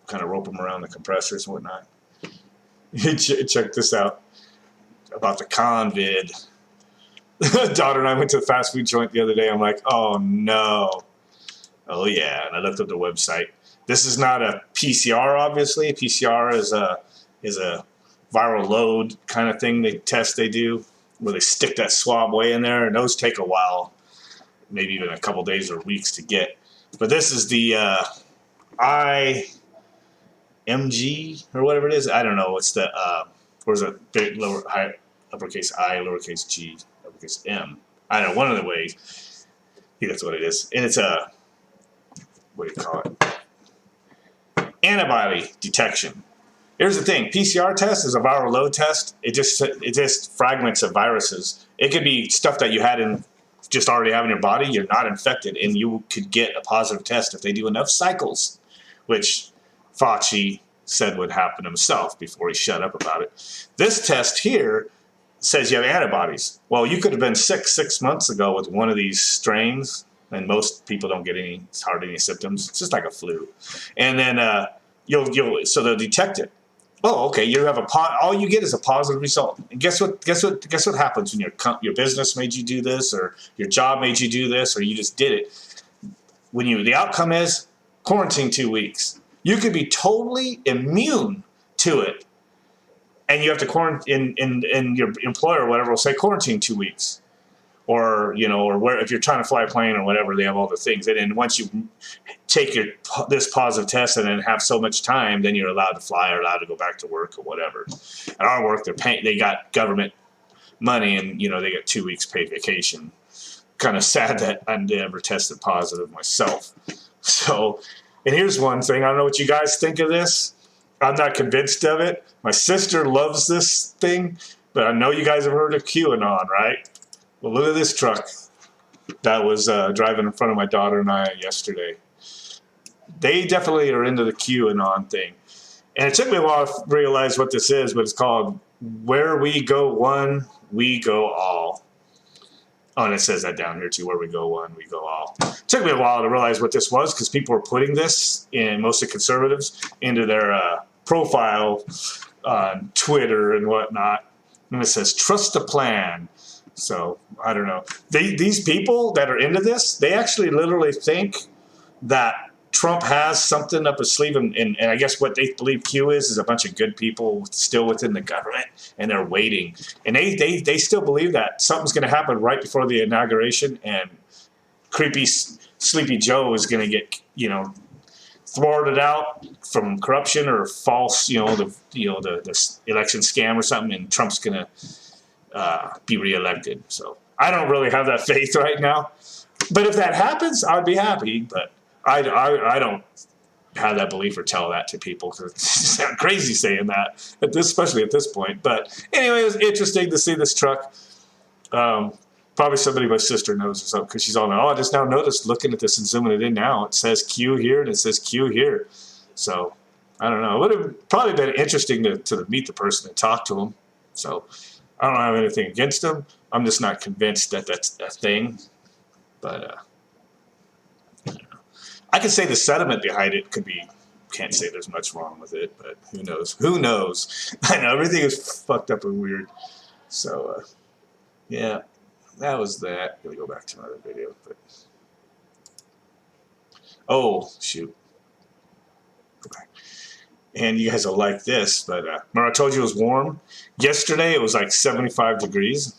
kind of rope them around the compressors and whatnot. Check this out about the convid. Daughter and I went to the fast food joint the other day. I'm like, oh no. Oh yeah, and I looked up the website. This is not a PCR, obviously. PCR is a viral load kind of thing they do, where they stick that swab way in there, and those take a while, maybe even a couple days or weeks to get. But this is the IMG or whatever it is. I don't know. It's the where's it? Big uppercase I, lowercase g, uppercase m. I don't know, one of the ways. I think that's what it is. And it's a, what do you call it? Antibody detection. Here's the thing: PCR test is a viral load test. It just fragments of viruses. It could be stuff that you had just already have in your body. You're not infected, and you could get a positive test if they do enough cycles, which Fauci said would happen himself before he shut up about it. This test here says you have antibodies. Well, you could have been sick 6 months ago with one of these strains, and most people don't get hardly any symptoms. It's just like a flu, and then so they'll detect it. Oh, okay. You have all you get is a positive result. And guess what happens when your business made you do this, or your job made you do this, or you just did it? The outcome is quarantine 2 weeks. You could be totally immune to it, and you have to quarantine, and your employer or whatever will say quarantine 2 weeks, or if you're trying to fly a plane or whatever, they have all the things. And then once you take this positive test and then have so much time, then you're allowed to fly or allowed to go back to work or whatever. At our work, they got government money, and they get 2 weeks paid vacation. Kind of sad that I never tested positive myself. So, and here's one thing. I don't know what you guys think of this. I'm not convinced of it. My sister loves this thing, but I know you guys have heard of QAnon, right? Well, look at this truck that was driving in front of my daughter and I yesterday. They definitely are into the QAnon thing. And it took me a while to realize what this is, but it's called Where We Go One, We Go All. Oh, and it says that down here too, where we go one, we go all. It took me a while to realize what this was, because people were putting this, in mostly conservatives, into their profile on Twitter and whatnot. And it says, trust the plan. So, I don't know. These people that are into this, they actually literally think that Trump has something up his sleeve, and I guess what they believe Q is a bunch of good people still within the government, and they're waiting. And they still believe that something's going to happen right before the inauguration, and creepy Sleepy Joe is going to get, thwarted out from corruption or false, the election scam or something, and Trump's going to be reelected. So I don't really have that faith right now. But if that happens, I'd be happy. But I don't have that belief or tell that to people, because it's sound crazy saying that, especially at this point. But anyway, it was interesting to see this truck. Probably somebody my sister knows or something, because she's all like, I just now noticed looking at this and zooming it in now. It says Q here and it says Q here. So I don't know. It would have probably been interesting to meet the person and talk to him. So I don't have anything against him. I'm just not convinced that that's a thing. But I could say the sentiment behind it could be, can't say there's much wrong with it, but who knows? Who knows? I know everything is fucked up and weird. So, yeah. that was that. I'm gonna go back to another video, but oh shoot, go back. And you guys will like this, but remember I told you it was warm? Yesterday it was like 75 degrees,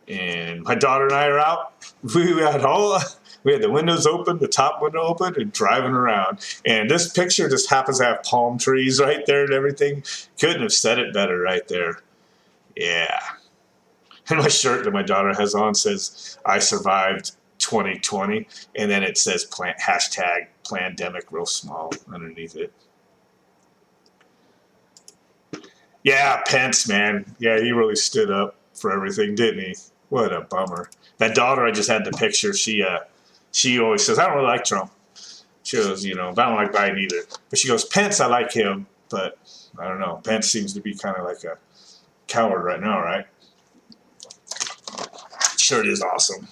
and my daughter and I are out. We had the windows open, the top window open, and driving around. And this picture just happens to have palm trees right there and everything. Couldn't have said it better right there. Yeah. And my shirt that my daughter has on says, "I survived 2020." And then it says hashtag Plandemic real small underneath it. Yeah, Pence, man. Yeah, he really stood up for everything, didn't he? What a bummer. That daughter I just had the picture, she always says, "I don't really like Trump." She goes, I don't like Biden either. But she goes, "Pence, I like him." But I don't know. Pence seems to be kind of like a coward right now, right? Shirt is awesome.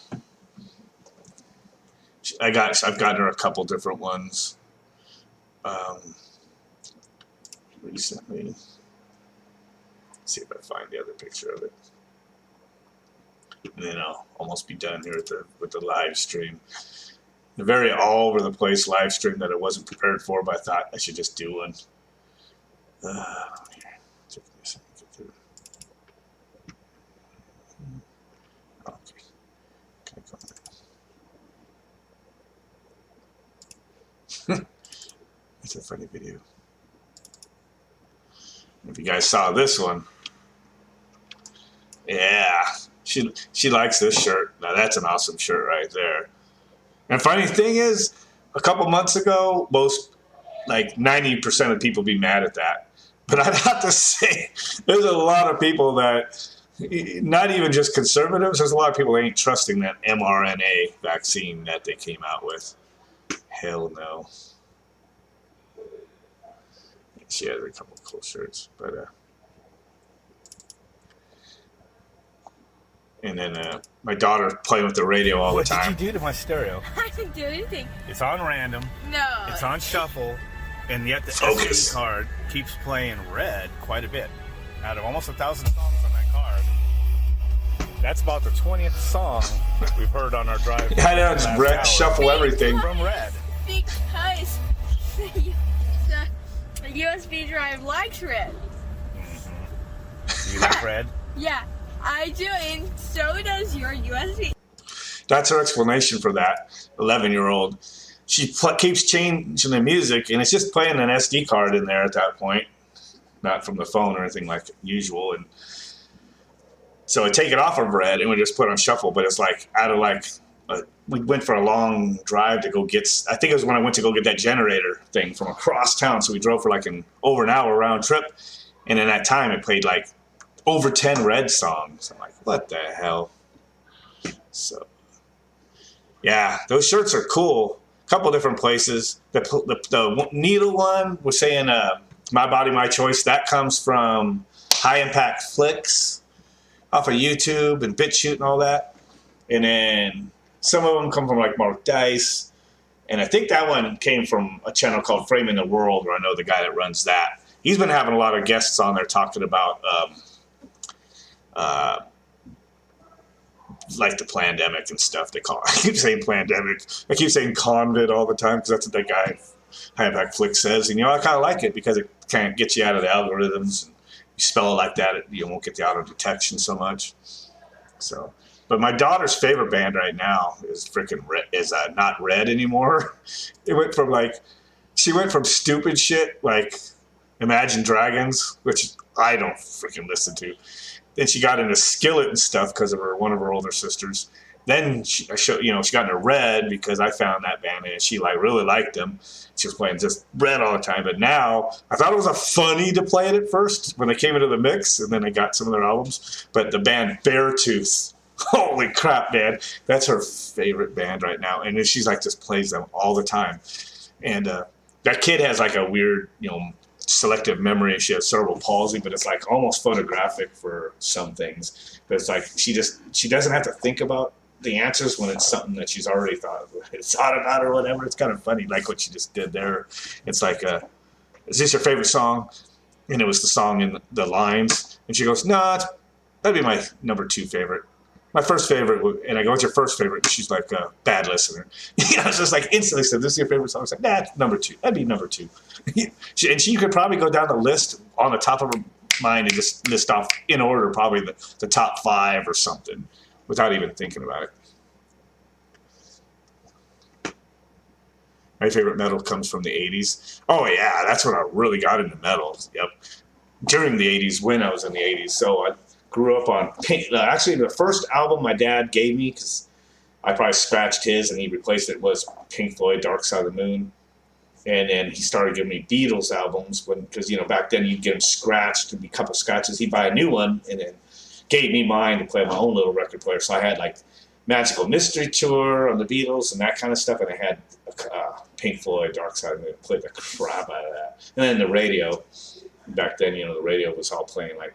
I've gotten her a couple different ones recently. Let's see if I find the other picture of it. And then I'll almost be done here with the live stream. A very all over the place live stream that I wasn't prepared for, but I thought I should just do one. Here, check this. Get through. Okay. Click on that. It's a funny video. If you guys saw this one, yeah. She likes this shirt. Now that's an awesome shirt right there. And funny thing is, a couple months ago, most like 90% of people be mad at that. But I'd have to say, there's a lot of people that, not even just conservatives, there's a lot of people that ain't trusting that mRNA vaccine that they came out with. Hell no. She has a couple of cool shirts, but and then my daughter playing with the radio all the time. What did you do to my stereo? I didn't do anything. It's on random. No. It's on shuffle, and yet the Focus. SD card keeps playing red quite a bit. Out of almost 1,000 songs on that card, that's about the 20th song we've heard on our drive. I know, it's red, shuffle everything. From red. Because the USB drive likes red. You like red? Yeah, I do, and so does your USB. That's her explanation for that 11-year-old. She keeps changing the music, and it's just playing an SD card in there at that point, not from the phone or anything like usual. And so I take it off of red, and we just put it on shuffle. But it's like out of like we went for a long drive to go get. I think it was when I went to go get that generator thing from across town. So we drove for like over an hour round trip, and in that time it played like over 10 red songs. I'm like, what the hell? So yeah, those shirts are cool. A couple different places. The needle one was saying "My Body, My Choice." That comes from High Impact Flicks off of YouTube and BitChute and all that. And then some of them come from like Mark Dice. And I think that one came from a channel called Framing the World, where I know the guy that runs that. He's been having a lot of guests on there talking about like the Plandemic and stuff. They call it. I keep saying Plandemic. I keep saying COVID all the time because that's what that guy High Impact Flick says. And I kind of like it because it kind of gets you out of the algorithms. And you spell it like that, you won't get the auto detection so much. So, but my daughter's favorite band right now is freaking not Red anymore. She went from stupid shit like Imagine Dragons, which I don't freaking listen to. Then she got into Skillet and stuff because of one of her older sisters. Then she got into Red because I found that band and she really liked them. She was playing just Red all the time. But now I thought it was funny to play it at first when they came into the mix, and then I got some of their albums. But the band Beartooth, holy crap, man, that's her favorite band right now. And then she's just plays them all the time. And that kid has a weird, selective memory. She has cerebral palsy, but it's almost photographic for some things. But it's she doesn't have to think about the answers when it's something that she's already thought about or whatever. It's kind of funny, like what she just did there. It's is this your favorite song? And it was the song in the lines, and she goes, "No, that'd be my number 2 favorite." My first favorite, and I go, what's your first favorite? And she's like, bad listener. It's just like instantly said, this is your favorite song. I was like, nah, number 2. That'd be number 2. And she could probably go down the list on the top of her mind and just list off in order probably the top 5 or something without even thinking about it. My favorite metal comes from the 80s. Oh, yeah, that's when I really got into metal. Yep. During the 80s, when I was in the 80s. So I grew up on Pink. Actually, the first album my dad gave me, because I probably scratched his and he replaced it, was Pink Floyd, Dark Side of the Moon. And then he started giving me Beatles albums because, back then you'd get them scratched, there'd be a couple scratches. He'd buy a new one and then gave me mine to play on my own little record player. So I had like Magical Mystery Tour on the Beatles and that kind of stuff. And I had Pink Floyd, Dark Side of the Moon, played the crap out of that. And then the radio, back then, the radio was all playing like,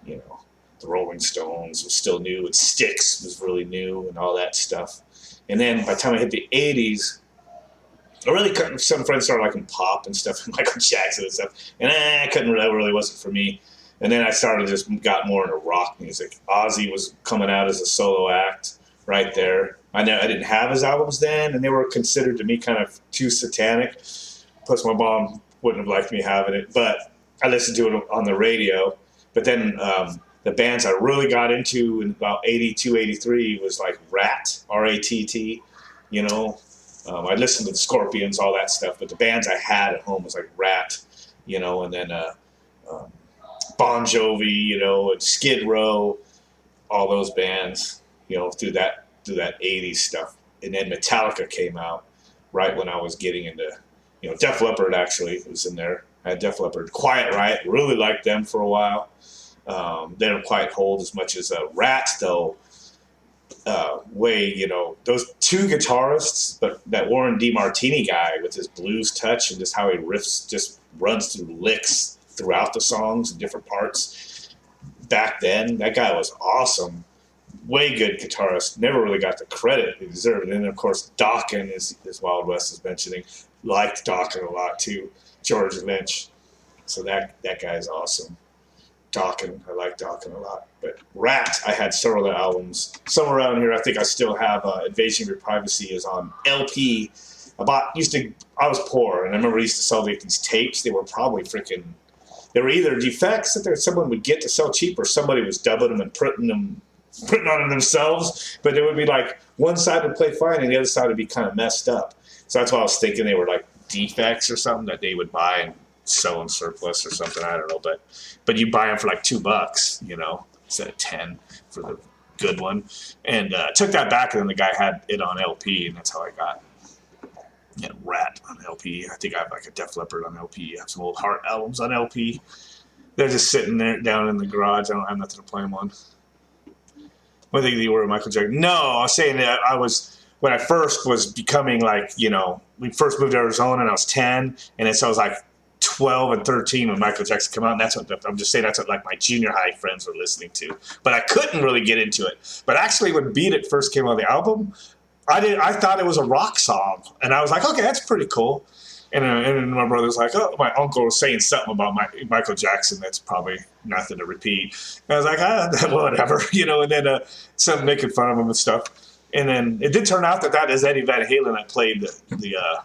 the Rolling Stones was still new, and Styx was really new and all that stuff. And then by the time I hit the 80s, I really couldn't. Some friends started liking pop and stuff, and Michael Jackson and stuff, and I couldn't. That really wasn't for me. And then I got more into rock music. Ozzy was coming out as a solo act right there. I didn't have his albums then, and they were considered to me kind of too satanic. Plus, my mom wouldn't have liked me having it, but I listened to it on the radio. But then the bands I really got into in about 82, 83 was like Rat, R-A-T-T, I listened to the Scorpions, all that stuff, but the bands I had at home was like Rat, and then Bon Jovi, and Skid Row, all those bands, through that 80s stuff. And then Metallica came out right when I was getting into, Def Leppard actually was in there. I had Def Leppard. Quiet Riot, really liked them for a while. They don't quite hold as much as Rat, though. Those 2 guitarists, but that Warren DeMartini guy with his blues touch and just how he riffs, just runs through licks throughout the songs in different parts. Back then, that guy was awesome. Way good guitarist. Never really got the credit he deserved. And then, of course, Dokken, as Wild West is mentioning, liked Dokken a lot too. George Lynch. So that guy's awesome. Dokken, I like Dokken a lot. But Rat, I had several of the albums. Somewhere around here, I think I still have Invasion of Your Privacy is on LP. I was poor, and I remember I used to sell these tapes. They were probably they were either defects that someone would get to sell cheap, or somebody was dubbing them and printing on them themselves. But it would be like one side would play fine, and the other side would be kind of messed up. So that's why I was thinking they were like defects or something that they would buy and sell in surplus or something. I don't know, but you buy them for like $2, instead of 10 for the good one. And took that back, and then the guy had it on LP, and that's how I got Rat on LP. I think I have like a Def Leppard on LP. I have some old Heart albums on LP. They're just sitting there down in the garage. I don't have nothing to play them on. What do you think you were, Michael Jackson? No, I was saying that when I first was becoming like, we first moved to Arizona and I was 10, and then so I was like 12 and 13 when Michael Jackson came out, and that's what I'm just saying that's what like my junior high friends were listening to. But I couldn't really get into it. But actually, when Beat It first came on the album, I thought it was a rock song, and I was like, okay, that's pretty cool. And my brother's like, oh, my uncle was saying something about Michael Jackson that's probably nothing to repeat. And I was like, whatever, and then some making fun of him and stuff. And then it did turn out that is Eddie Van Halen that played the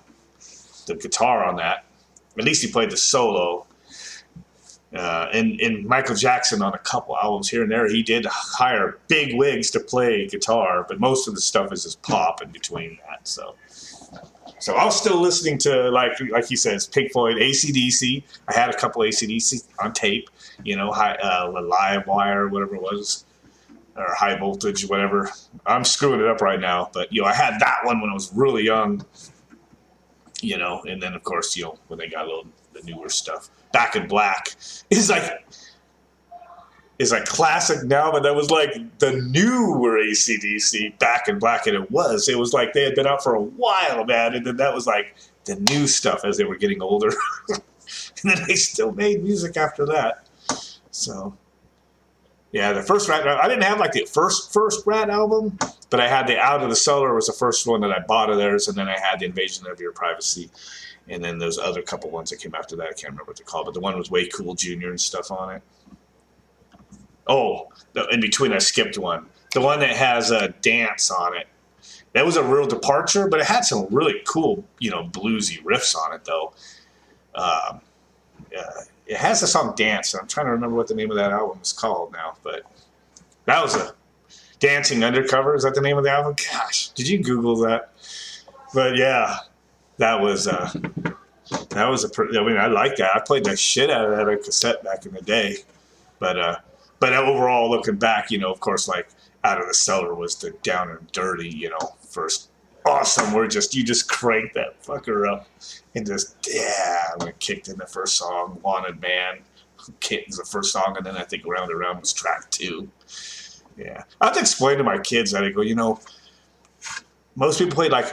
guitar on that. At least he played the solo. And Michael Jackson on a couple albums here and there, he did hire big wigs to play guitar, but most of the stuff is just pop in between that. So I was still listening to, like he says, Pink Floyd, AC/DC. I had a couple AC/DC on tape, Live Wire, whatever it was, or High Voltage, whatever. I'm screwing it up right now, but, I had that one when I was really young, and then, of course, when they got the newer stuff. Back in Black is like classic now, but that was like the newer AC/DC, Back in Black, and it was like they had been out for a while, man, and then that was like the new stuff as they were getting older. And then they still made music after that. So yeah, the first Rat, I didn't have like the first Rat album, but I had the Out of the Cellar was the first one that I bought of theirs, and then I had the Invasion of Your Privacy. And then those other couple ones that came after that, I can't remember what they're called, but the one was Way Cool Jr. and stuff on it. Oh, in between I skipped one. The one that has a dance on it. That was a real departure, but it had some really cool, bluesy riffs on it, though. It has the song Dance, and I'm trying to remember what the name of that album is called now, but that was a Dancing Undercover. Is that the name of the album? Gosh, did you Google that? But yeah, that was I like that. I played the shit out of that on cassette back in the day. But overall, looking back, of course, like Out of the Cellar was the Down and Dirty, first awesome. Where you just crank that fucker up and just when it kicked in the first song, Wanted Man, was the first song, and then I think Round and Round was track 2. Yeah, I have to explain to my kids that I go, most people played like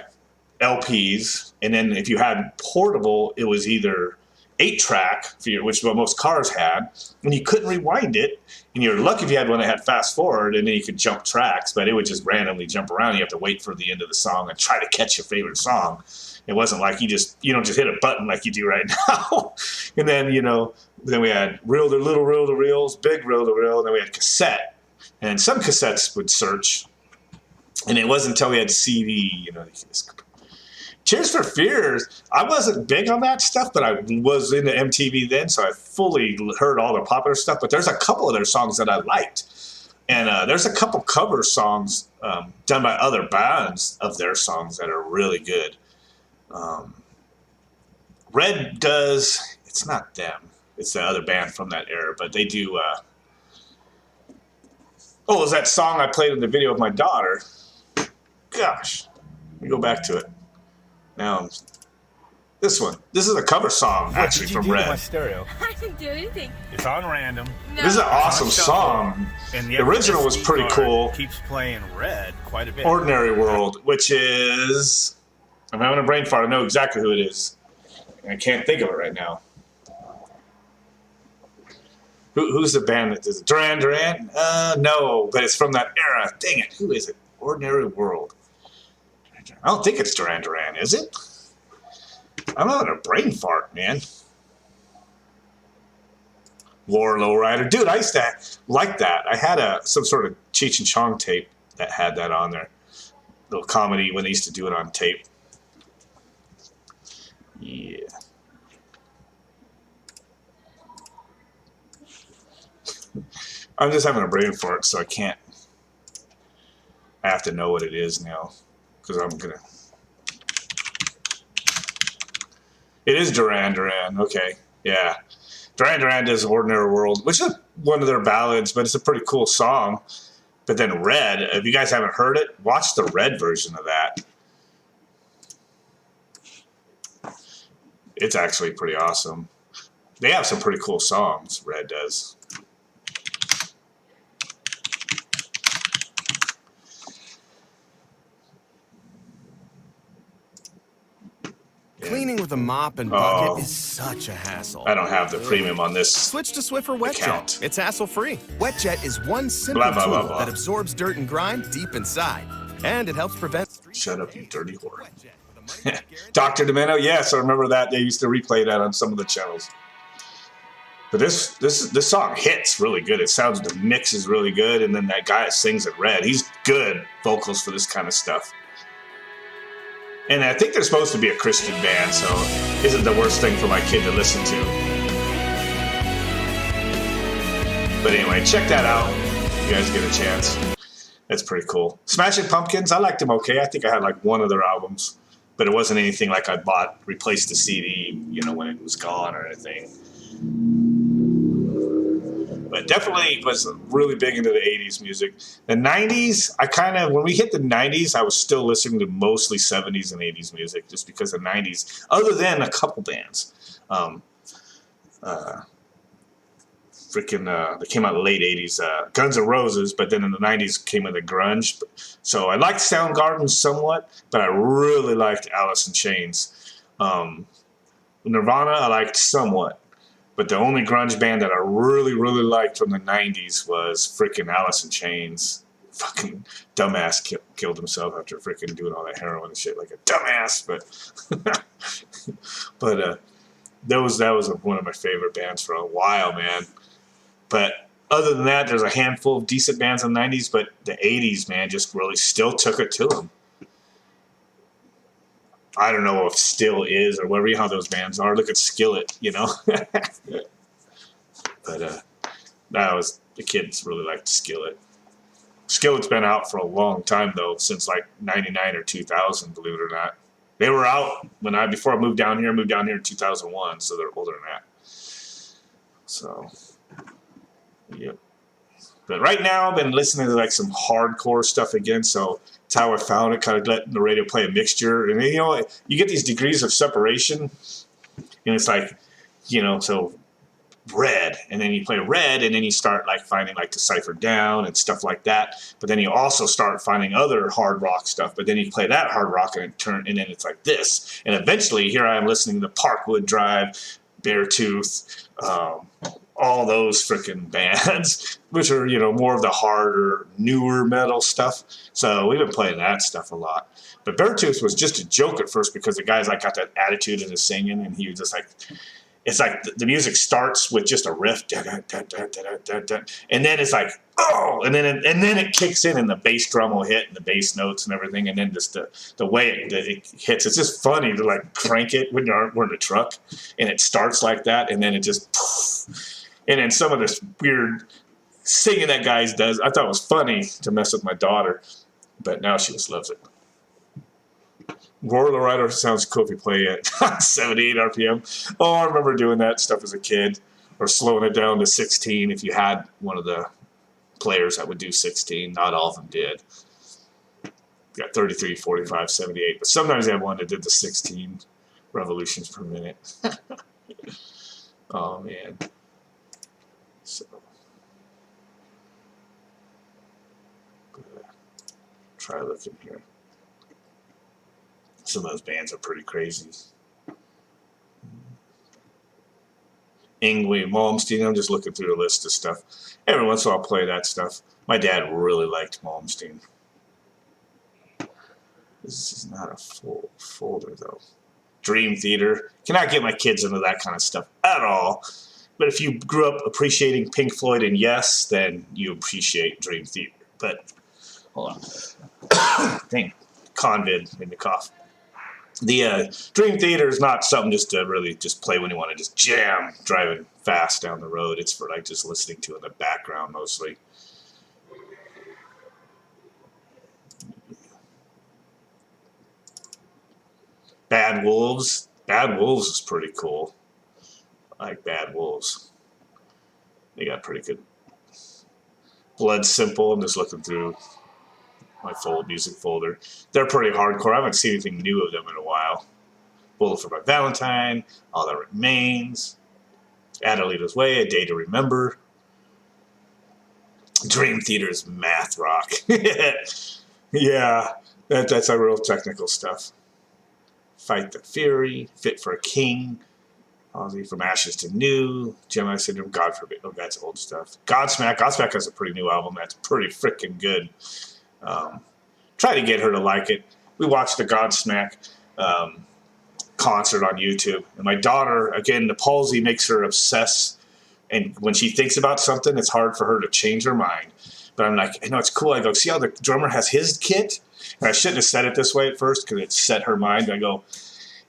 LPs, and then if you had portable, it was either 8-track, which most cars had, and you couldn't rewind it, and you're lucky if you had one that had fast forward, and then you could jump tracks, but it would just randomly jump around. You have to wait for the end of the song and try to catch your favorite song. It wasn't like you don't just hit a button like you do right now. And then, then we had little reel to reels, big reel to reel, and then we had cassette. And some cassettes would search, and it wasn't until we had CD, Tears for Fears, I wasn't big on that stuff, but I was into MTV then, so I fully heard all the popular stuff. But there's a couple of their songs that I liked. And there's a couple cover songs done by other bands of their songs that are really good. Red does, it's not them. It's the other band from that era, but they do. It was that song I played in the video of my daughter. Gosh, let me go back to it. Now, this one. This is a cover song, actually, from Red. My stereo? I didn't do anything. It's on random. No. This is an awesome song. And The original was pretty cool. Keeps playing Red quite a bit. Ordinary World, which is... I'm having a brain fart. I know exactly who it is. And I can't think of it right now. Who's the band that does it? Duran Duran? No, but it's from that era. Dang it. Who is it? Ordinary World. I don't think it's Duran Duran, is it? I'm having a brain fart, man. War Lowrider. Dude, I used to like that. I had some sort of Cheech and Chong tape that had that on there. Little comedy when they used to do it on tape. Yeah. I'm just having a brain fart, so I can't. I have to know what it is now, because I'm gonna. It is Duran Duran. Okay, yeah. Duran Duran does "Ordinary World," which is one of their ballads, but it's a pretty cool song. But then Red, if you guys haven't heard it, watch the Red version of that. It's actually pretty awesome. They have some pretty cool songs, Red does. Cleaning with a mop and bucket is such a hassle. I don't have the premium on this. Switch to Swiffer WetJet. It's hassle-free. WetJet is one simple tool that absorbs dirt and grime deep inside, and it helps prevent... Shut up, you dirty whore. Dr. Demento, yes, I remember that. They used to replay that on some of the channels. But this song hits really good. It sounds, the mix is really good, and then that guy that sings it, Red, he's good vocals for this kind of stuff. And I think they're supposed to be a Christian band, so isn't the worst thing for my kid to listen to. But anyway, check that out if you guys get a chance. That's pretty cool. Smashing Pumpkins, I liked them okay. I think I had like one of their albums, but it wasn't anything like I replaced the CD, when it was gone or anything. But definitely was really big into the 80s music. The 90s, when we hit the 90s, I was still listening to mostly 70s and 80s music just because the 90s, other than a couple bands. They came out in the late 80s, Guns N' Roses, but then in the 90s came in the grunge. So I liked Soundgarden somewhat, but I really liked Alice in Chains. Nirvana, I liked somewhat. But the only grunge band that I really, really liked from the 90s was freaking Alice in Chains. Fucking dumbass killed himself after freaking doing all that heroin and shit like a dumbass. But that was one of my favorite bands for a while, man. But other than that, there's a handful of decent bands in the 90s, but the 80s, man, just really still took it to them. I don't know if Still is or whatever, how those bands are. Look at Skillet, you know. But the kids really liked Skillet. Skillet's been out for a long time, though, since like 99 or 2000, believe it or not. They were out before I moved down here in 2001, so they're older than that. So, yep. But right now, I've been listening to like some hardcore stuff again, so it's how I found it, kind of letting the radio play a mixture. And, you know, you get these degrees of separation, and it's like, you know, so red, and then you play red, and then you start like finding like Decipher Down and stuff like that. But then you also start finding other hard rock stuff. But then you play that hard rock, and then it's like this. And eventually, here I am listening to Parkwood Drive, Beartooth, all those freaking bands, which are, you know, more of the harder, newer metal stuff. So we've been playing that stuff a lot. But Beartooth was just a joke at first because the guy's like got that attitude in his singing, and he was just like, it's like the music starts with just a riff, and then it's like, oh, and then it kicks in, and the bass drum will hit, and the bass notes and everything, and then just the way it hits, it's just funny to like crank it when we're in the truck, and it starts like that, and then it just, and then some of this weird singing that guy does, I thought it was funny to mess with my daughter, but now she just loves it. Roar the Rider sounds cool if you play at 78 RPM. Oh, I remember doing that stuff as a kid, or slowing it down to 16 if you had one of the players that would do 16. Not all of them did. You got 33, 45, 78, but sometimes they had one that did the 16 revolutions per minute. Oh, man. So, try looking here. Some of those bands are pretty crazy. Yngwie Malmsteen, I'm just looking through the list of stuff. Every once in a while I'll play that stuff. My dad really liked Malmsteen. This is not a full folder, though. Dream Theater. Cannot get my kids into that kind of stuff at all. But if you grew up appreciating Pink Floyd and Yes, then you appreciate Dream Theater. But, hold on. Dang, Convid made me cough. The Dream Theater is not something just to really just play when you want to just jam driving fast down the road. It's for like just listening to in the background mostly. Bad Wolves. Bad Wolves is pretty cool. I like Bad Wolves. They got pretty good. Blood Simple. I'm just looking through my music folder. They're pretty hardcore. I haven't seen anything new of them in a while. Bullet for My Valentine, All That Remains, Adelita's Way, A Day to Remember. Dream Theater's math rock. Yeah, that's a real technical stuff. Fight the Fury, Fit for a King, Ozzy From Ashes to New, Gemini Syndrome, God Forbid. Oh, that's old stuff. Godsmack. Godsmack has a pretty new album that's pretty freaking good. Try to get her to like it. We watched the Godsmack concert on YouTube, and my daughter, again, the palsy makes her obsess, and when she thinks about something, it's hard for her to change her mind. But I'm like, I know it's cool. I go, see how the drummer has his kit? And I shouldn't have said it this way at first because it set her mind. I go,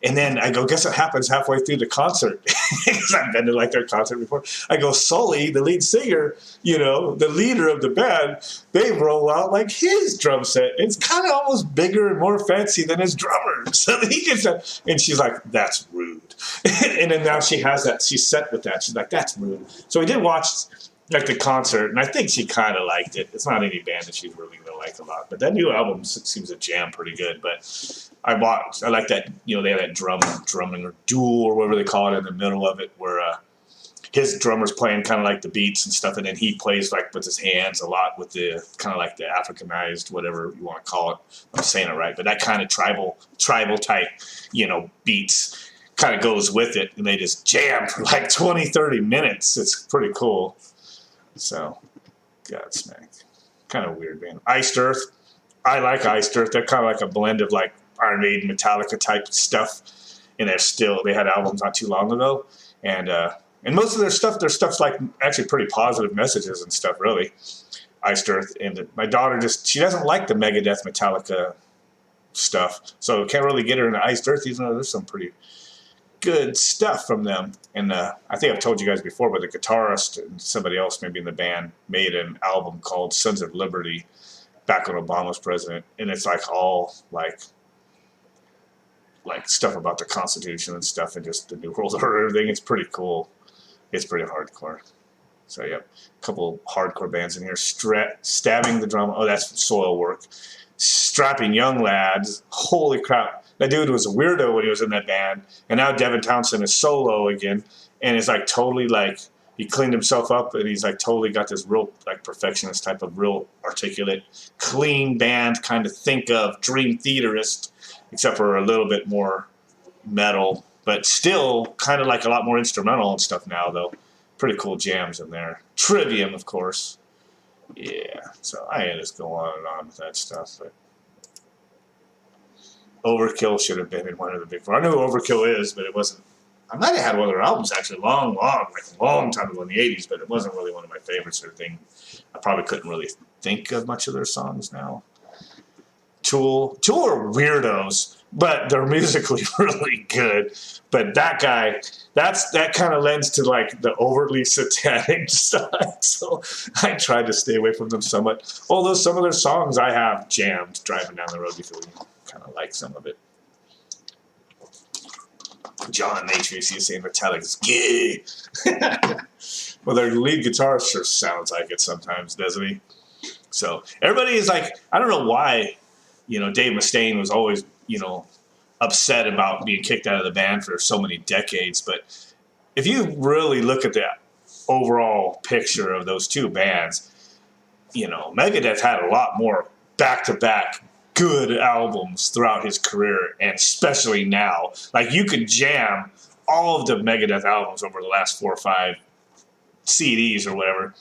and then I go, guess what happens halfway through the concert? Because I've been to like their concert before. I go, Sully, the lead singer, you know, the leader of the band, they roll out like his drum set. It's kind of almost bigger and more fancy than his drummer. So he gets that, and she's like, that's rude. And then now she has that. She's set with that. She's like, that's rude. So we did watch like the concert, and I think she kind of liked it. It's not any band that she's really going to like a lot. But that new album seems to jam pretty good. But I like that, you know, they have that drumming or duel or whatever they call it in the middle of it, where his drummer's playing kind of like the beats and stuff, and then he plays like with his hands a lot with the kind of like the Africanized, whatever you want to call it. I'm saying it right, but that kind of tribal type, you know, beats kind of goes with it, and they just jam for like 20, 30 minutes. It's pretty cool. So, Godsmack. Kind of weird band. Iced Earth. I like Iced Earth. They're kind of like a blend of like Iron Maiden, Metallica type stuff. And they had albums not too long ago. And And most of their stuff's like actually pretty positive messages and stuff, really. Iced Earth. And my daughter she doesn't like the Megadeth Metallica stuff. So can't really get her into Iced Earth, even though there's some pretty good stuff from them. And I think I've told you guys before, but the guitarist and somebody else maybe in the band made an album called Sons of Liberty back when Obama was president. And it's like all like stuff about the Constitution and stuff and just the New World Order and everything. It's pretty cool. It's pretty hardcore. So, yeah, a couple hardcore bands in here. Stabbing the Drum. Oh, that's Soil Work. Strapping Young Lads. Holy crap. That dude was a weirdo when he was in that band. And now Devin Townsend is solo again. And it's like totally like he cleaned himself up and he's like totally got this real like perfectionist type of real articulate, clean band kind of think of Dream Theaterist, except for a little bit more metal. But still kind of like a lot more instrumental and stuff now, though. Pretty cool jams in there. Trivium, of course. Yeah, so I can just go on and on with that stuff. But Overkill should have been in one of the big four. I know who Overkill is, but it wasn't. I might have had one of their albums actually long time ago in the 80s, but it wasn't really one of my favorites or thing. I probably couldn't really think of much of their songs now. Tool are weirdos, but they're musically really good. But that guy, that kind of lends to like the overtly satanic side. So I tried to stay away from them somewhat. Although some of their songs I have jammed driving down the road because we kind of like some of it. John in HVAC is saying Metallica's gay. Well, their lead guitarist sure sounds like it sometimes, doesn't he? So everybody is like, I don't know why, Dave Mustaine was always, upset about being kicked out of the band for so many decades. But if you really look at the overall picture of those two bands, Megadeth had a lot more back-to-back good albums throughout his career, and especially now. Like, you could jam all of the Megadeth albums over the last 4 or 5 CDs or whatever,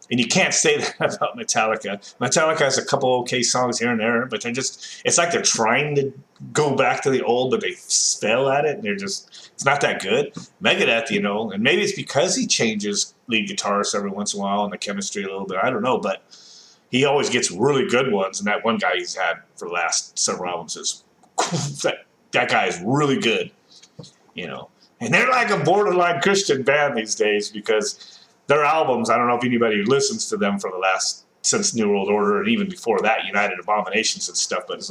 and you can't say that about Metallica. Metallica has a couple okay songs here and there, but it's like they're trying to go back to the old, but they fail at it, and it's not that good. Megadeth, and maybe it's because he changes lead guitarists every once in a while and the chemistry a little bit, I don't know, but he always gets really good ones, and that one guy he's had for the last several albums is that guy is really good, And they're like a borderline Christian band these days because their albums, I don't know if anybody listens to them since New World Order and even before that, United Abominations and stuff, but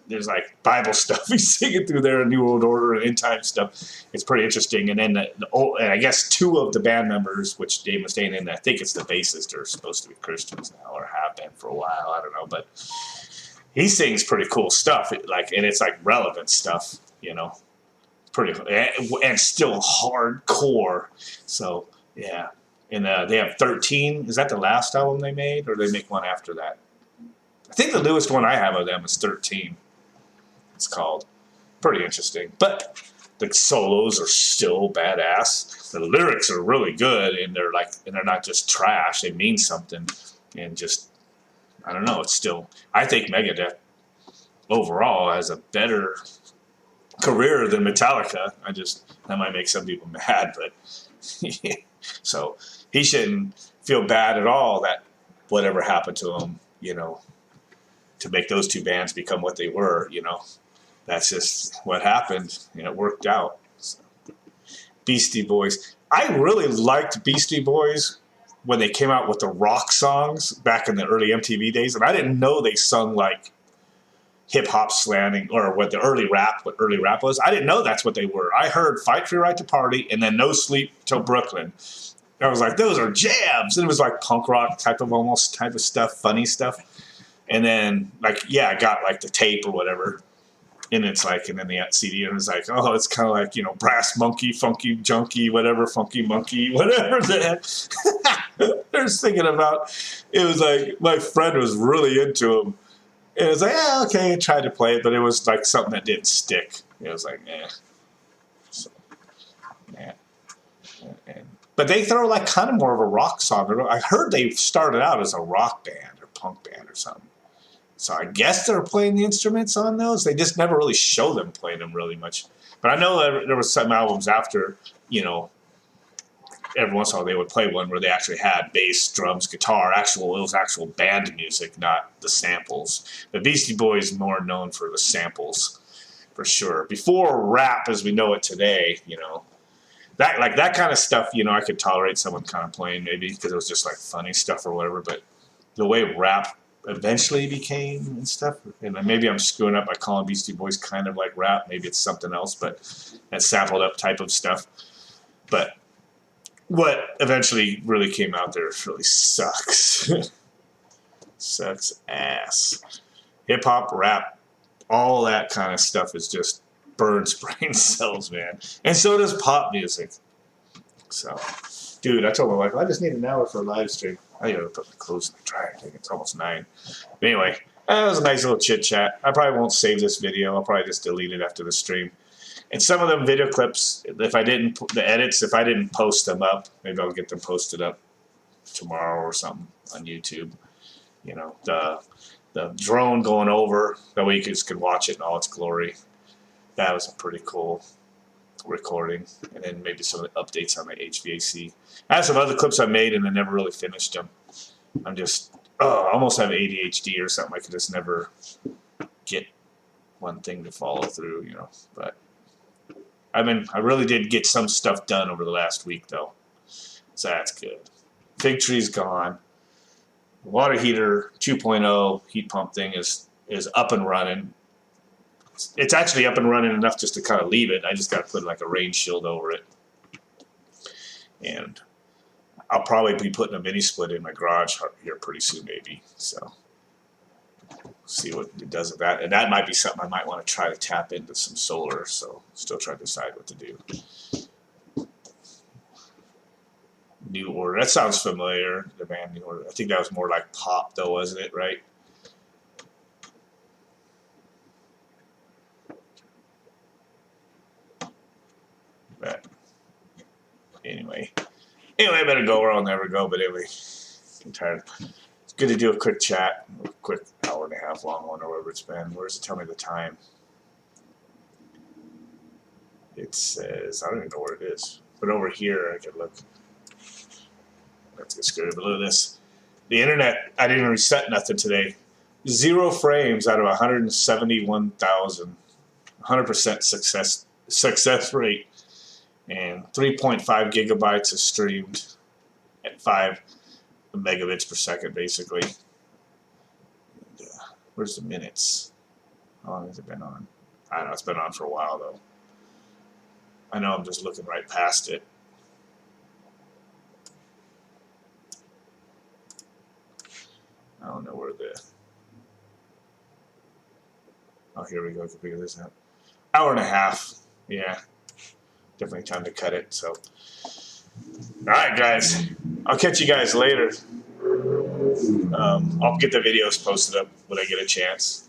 there's like Bible stuff he's singing through there, and New World Order and end time stuff. It's pretty interesting. And then and I guess 2 of the band members, which Dave Mustaine and I think it's the bassist, are supposed to be Christians now or have been for a while. I don't know, but he sings pretty cool stuff. And it's like relevant stuff, pretty and still hardcore. So yeah. And they have 13. Is that the last album they made, or did they make one after that? I think the newest one I have of them is 13. It's called. Pretty interesting. But the solos are still badass. The lyrics are really good, and they're not just trash. They mean something. And just, I don't know, it's still, I think Megadeth overall has a better career than Metallica. That might make some people mad, but so he shouldn't feel bad at all that whatever happened to him, to make those two bands become what they were, That's just what happened, it worked out. So. Beastie Boys. I really liked Beastie Boys when they came out with the rock songs back in the early MTV days, and I didn't know they sung like hip-hop slanting, or what early rap was. I didn't know that's what they were. I heard Fight for Your Right to Party and then No Sleep Till Brooklyn. I was like, those are jams. And it was like punk rock type of stuff, funny stuff. And then, I got like the tape or whatever. And it's like, and then the CD, and it was like, oh, it's kind of like, Brass Monkey, Funky Junkie, whatever, Funky Monkey, whatever that. I was thinking about, it was like, my friend was really into them. And it was like, okay, I tried to play it, but it was like something that didn't stick. It was like, So, but they throw like kind of more of a rock song. I heard they started out as a rock band or punk band or something. So I guess they're playing the instruments on those. They just never really show them playing them really much. But I know there was some albums after, every once in a while they would play one where they actually had bass, drums, guitar, it was actual band music, not the samples. The Beastie Boys more known for the samples, for sure. Before rap as we know it today, you know, that kind of stuff, you know, I could tolerate someone kind of playing maybe because it was just like funny stuff or whatever. But the way rap eventually became and stuff, and maybe I'm screwing up by calling Beastie Boys kind of like rap. Maybe it's something else, but that sampled up type of stuff. But what eventually really came out there really sucks. Sucks ass. Hip hop, rap, all that kind of stuff is just burns brain cells, man. And so does pop music. So, dude, I told my wife, I just need an hour for a live stream. I gotta put my clothes in the dryer. I think it's almost 9. But anyway, that was a nice little chit chat. I probably won't save this video. I'll probably just delete it after the stream. And some of them video clips, if I didn't post them up, maybe I'll get them posted up tomorrow or something on YouTube. You know, the drone going over, that way you just could watch it in all its glory. That was a pretty cool recording. And then maybe some of the updates on my HVAC. I have some other clips I made and I never really finished them. I'm just, I almost have ADHD or something. I could just never get one thing to follow through, you know. But I really did get some stuff done over the last week, though. So that's good. Fig tree's gone. Water heater 2.0 heat pump thing is up and running. It's actually up and running enough just to kind of leave it. I just got to put like a rain shield over it. And I'll probably be putting a mini split in my garage here pretty soon, maybe. So see what it does with that. And that might be something I might want to try to tap into some solar. So still trying to decide what to do. New Order. That sounds familiar. The band New Order. I think that was more like pop, though, wasn't it? Right? But anyway, I better go or I'll never go. But anyway, I'm tired. It's good to do a quick chat, a quick hour and a half long one or whatever it's been. Where does it tell me the time? It says, I don't even know where it is. But over here, I can look. Let's get screwed. But look at this. The internet, I didn't reset nothing today. 0 frames out of 171,000. 100% success rate. And 3.5 gigabytes is streamed at 5 megabits per second, basically. And, where's the minutes? How long has it been on? I don't know. It's been on for a while, though. I know I'm just looking right past it. I don't know where the... Oh, here we go. I can figure this out. Hour and a half. Yeah. Definitely time to cut it. So, all right, guys. I'll catch you guys later. I'll get the videos posted up when I get a chance.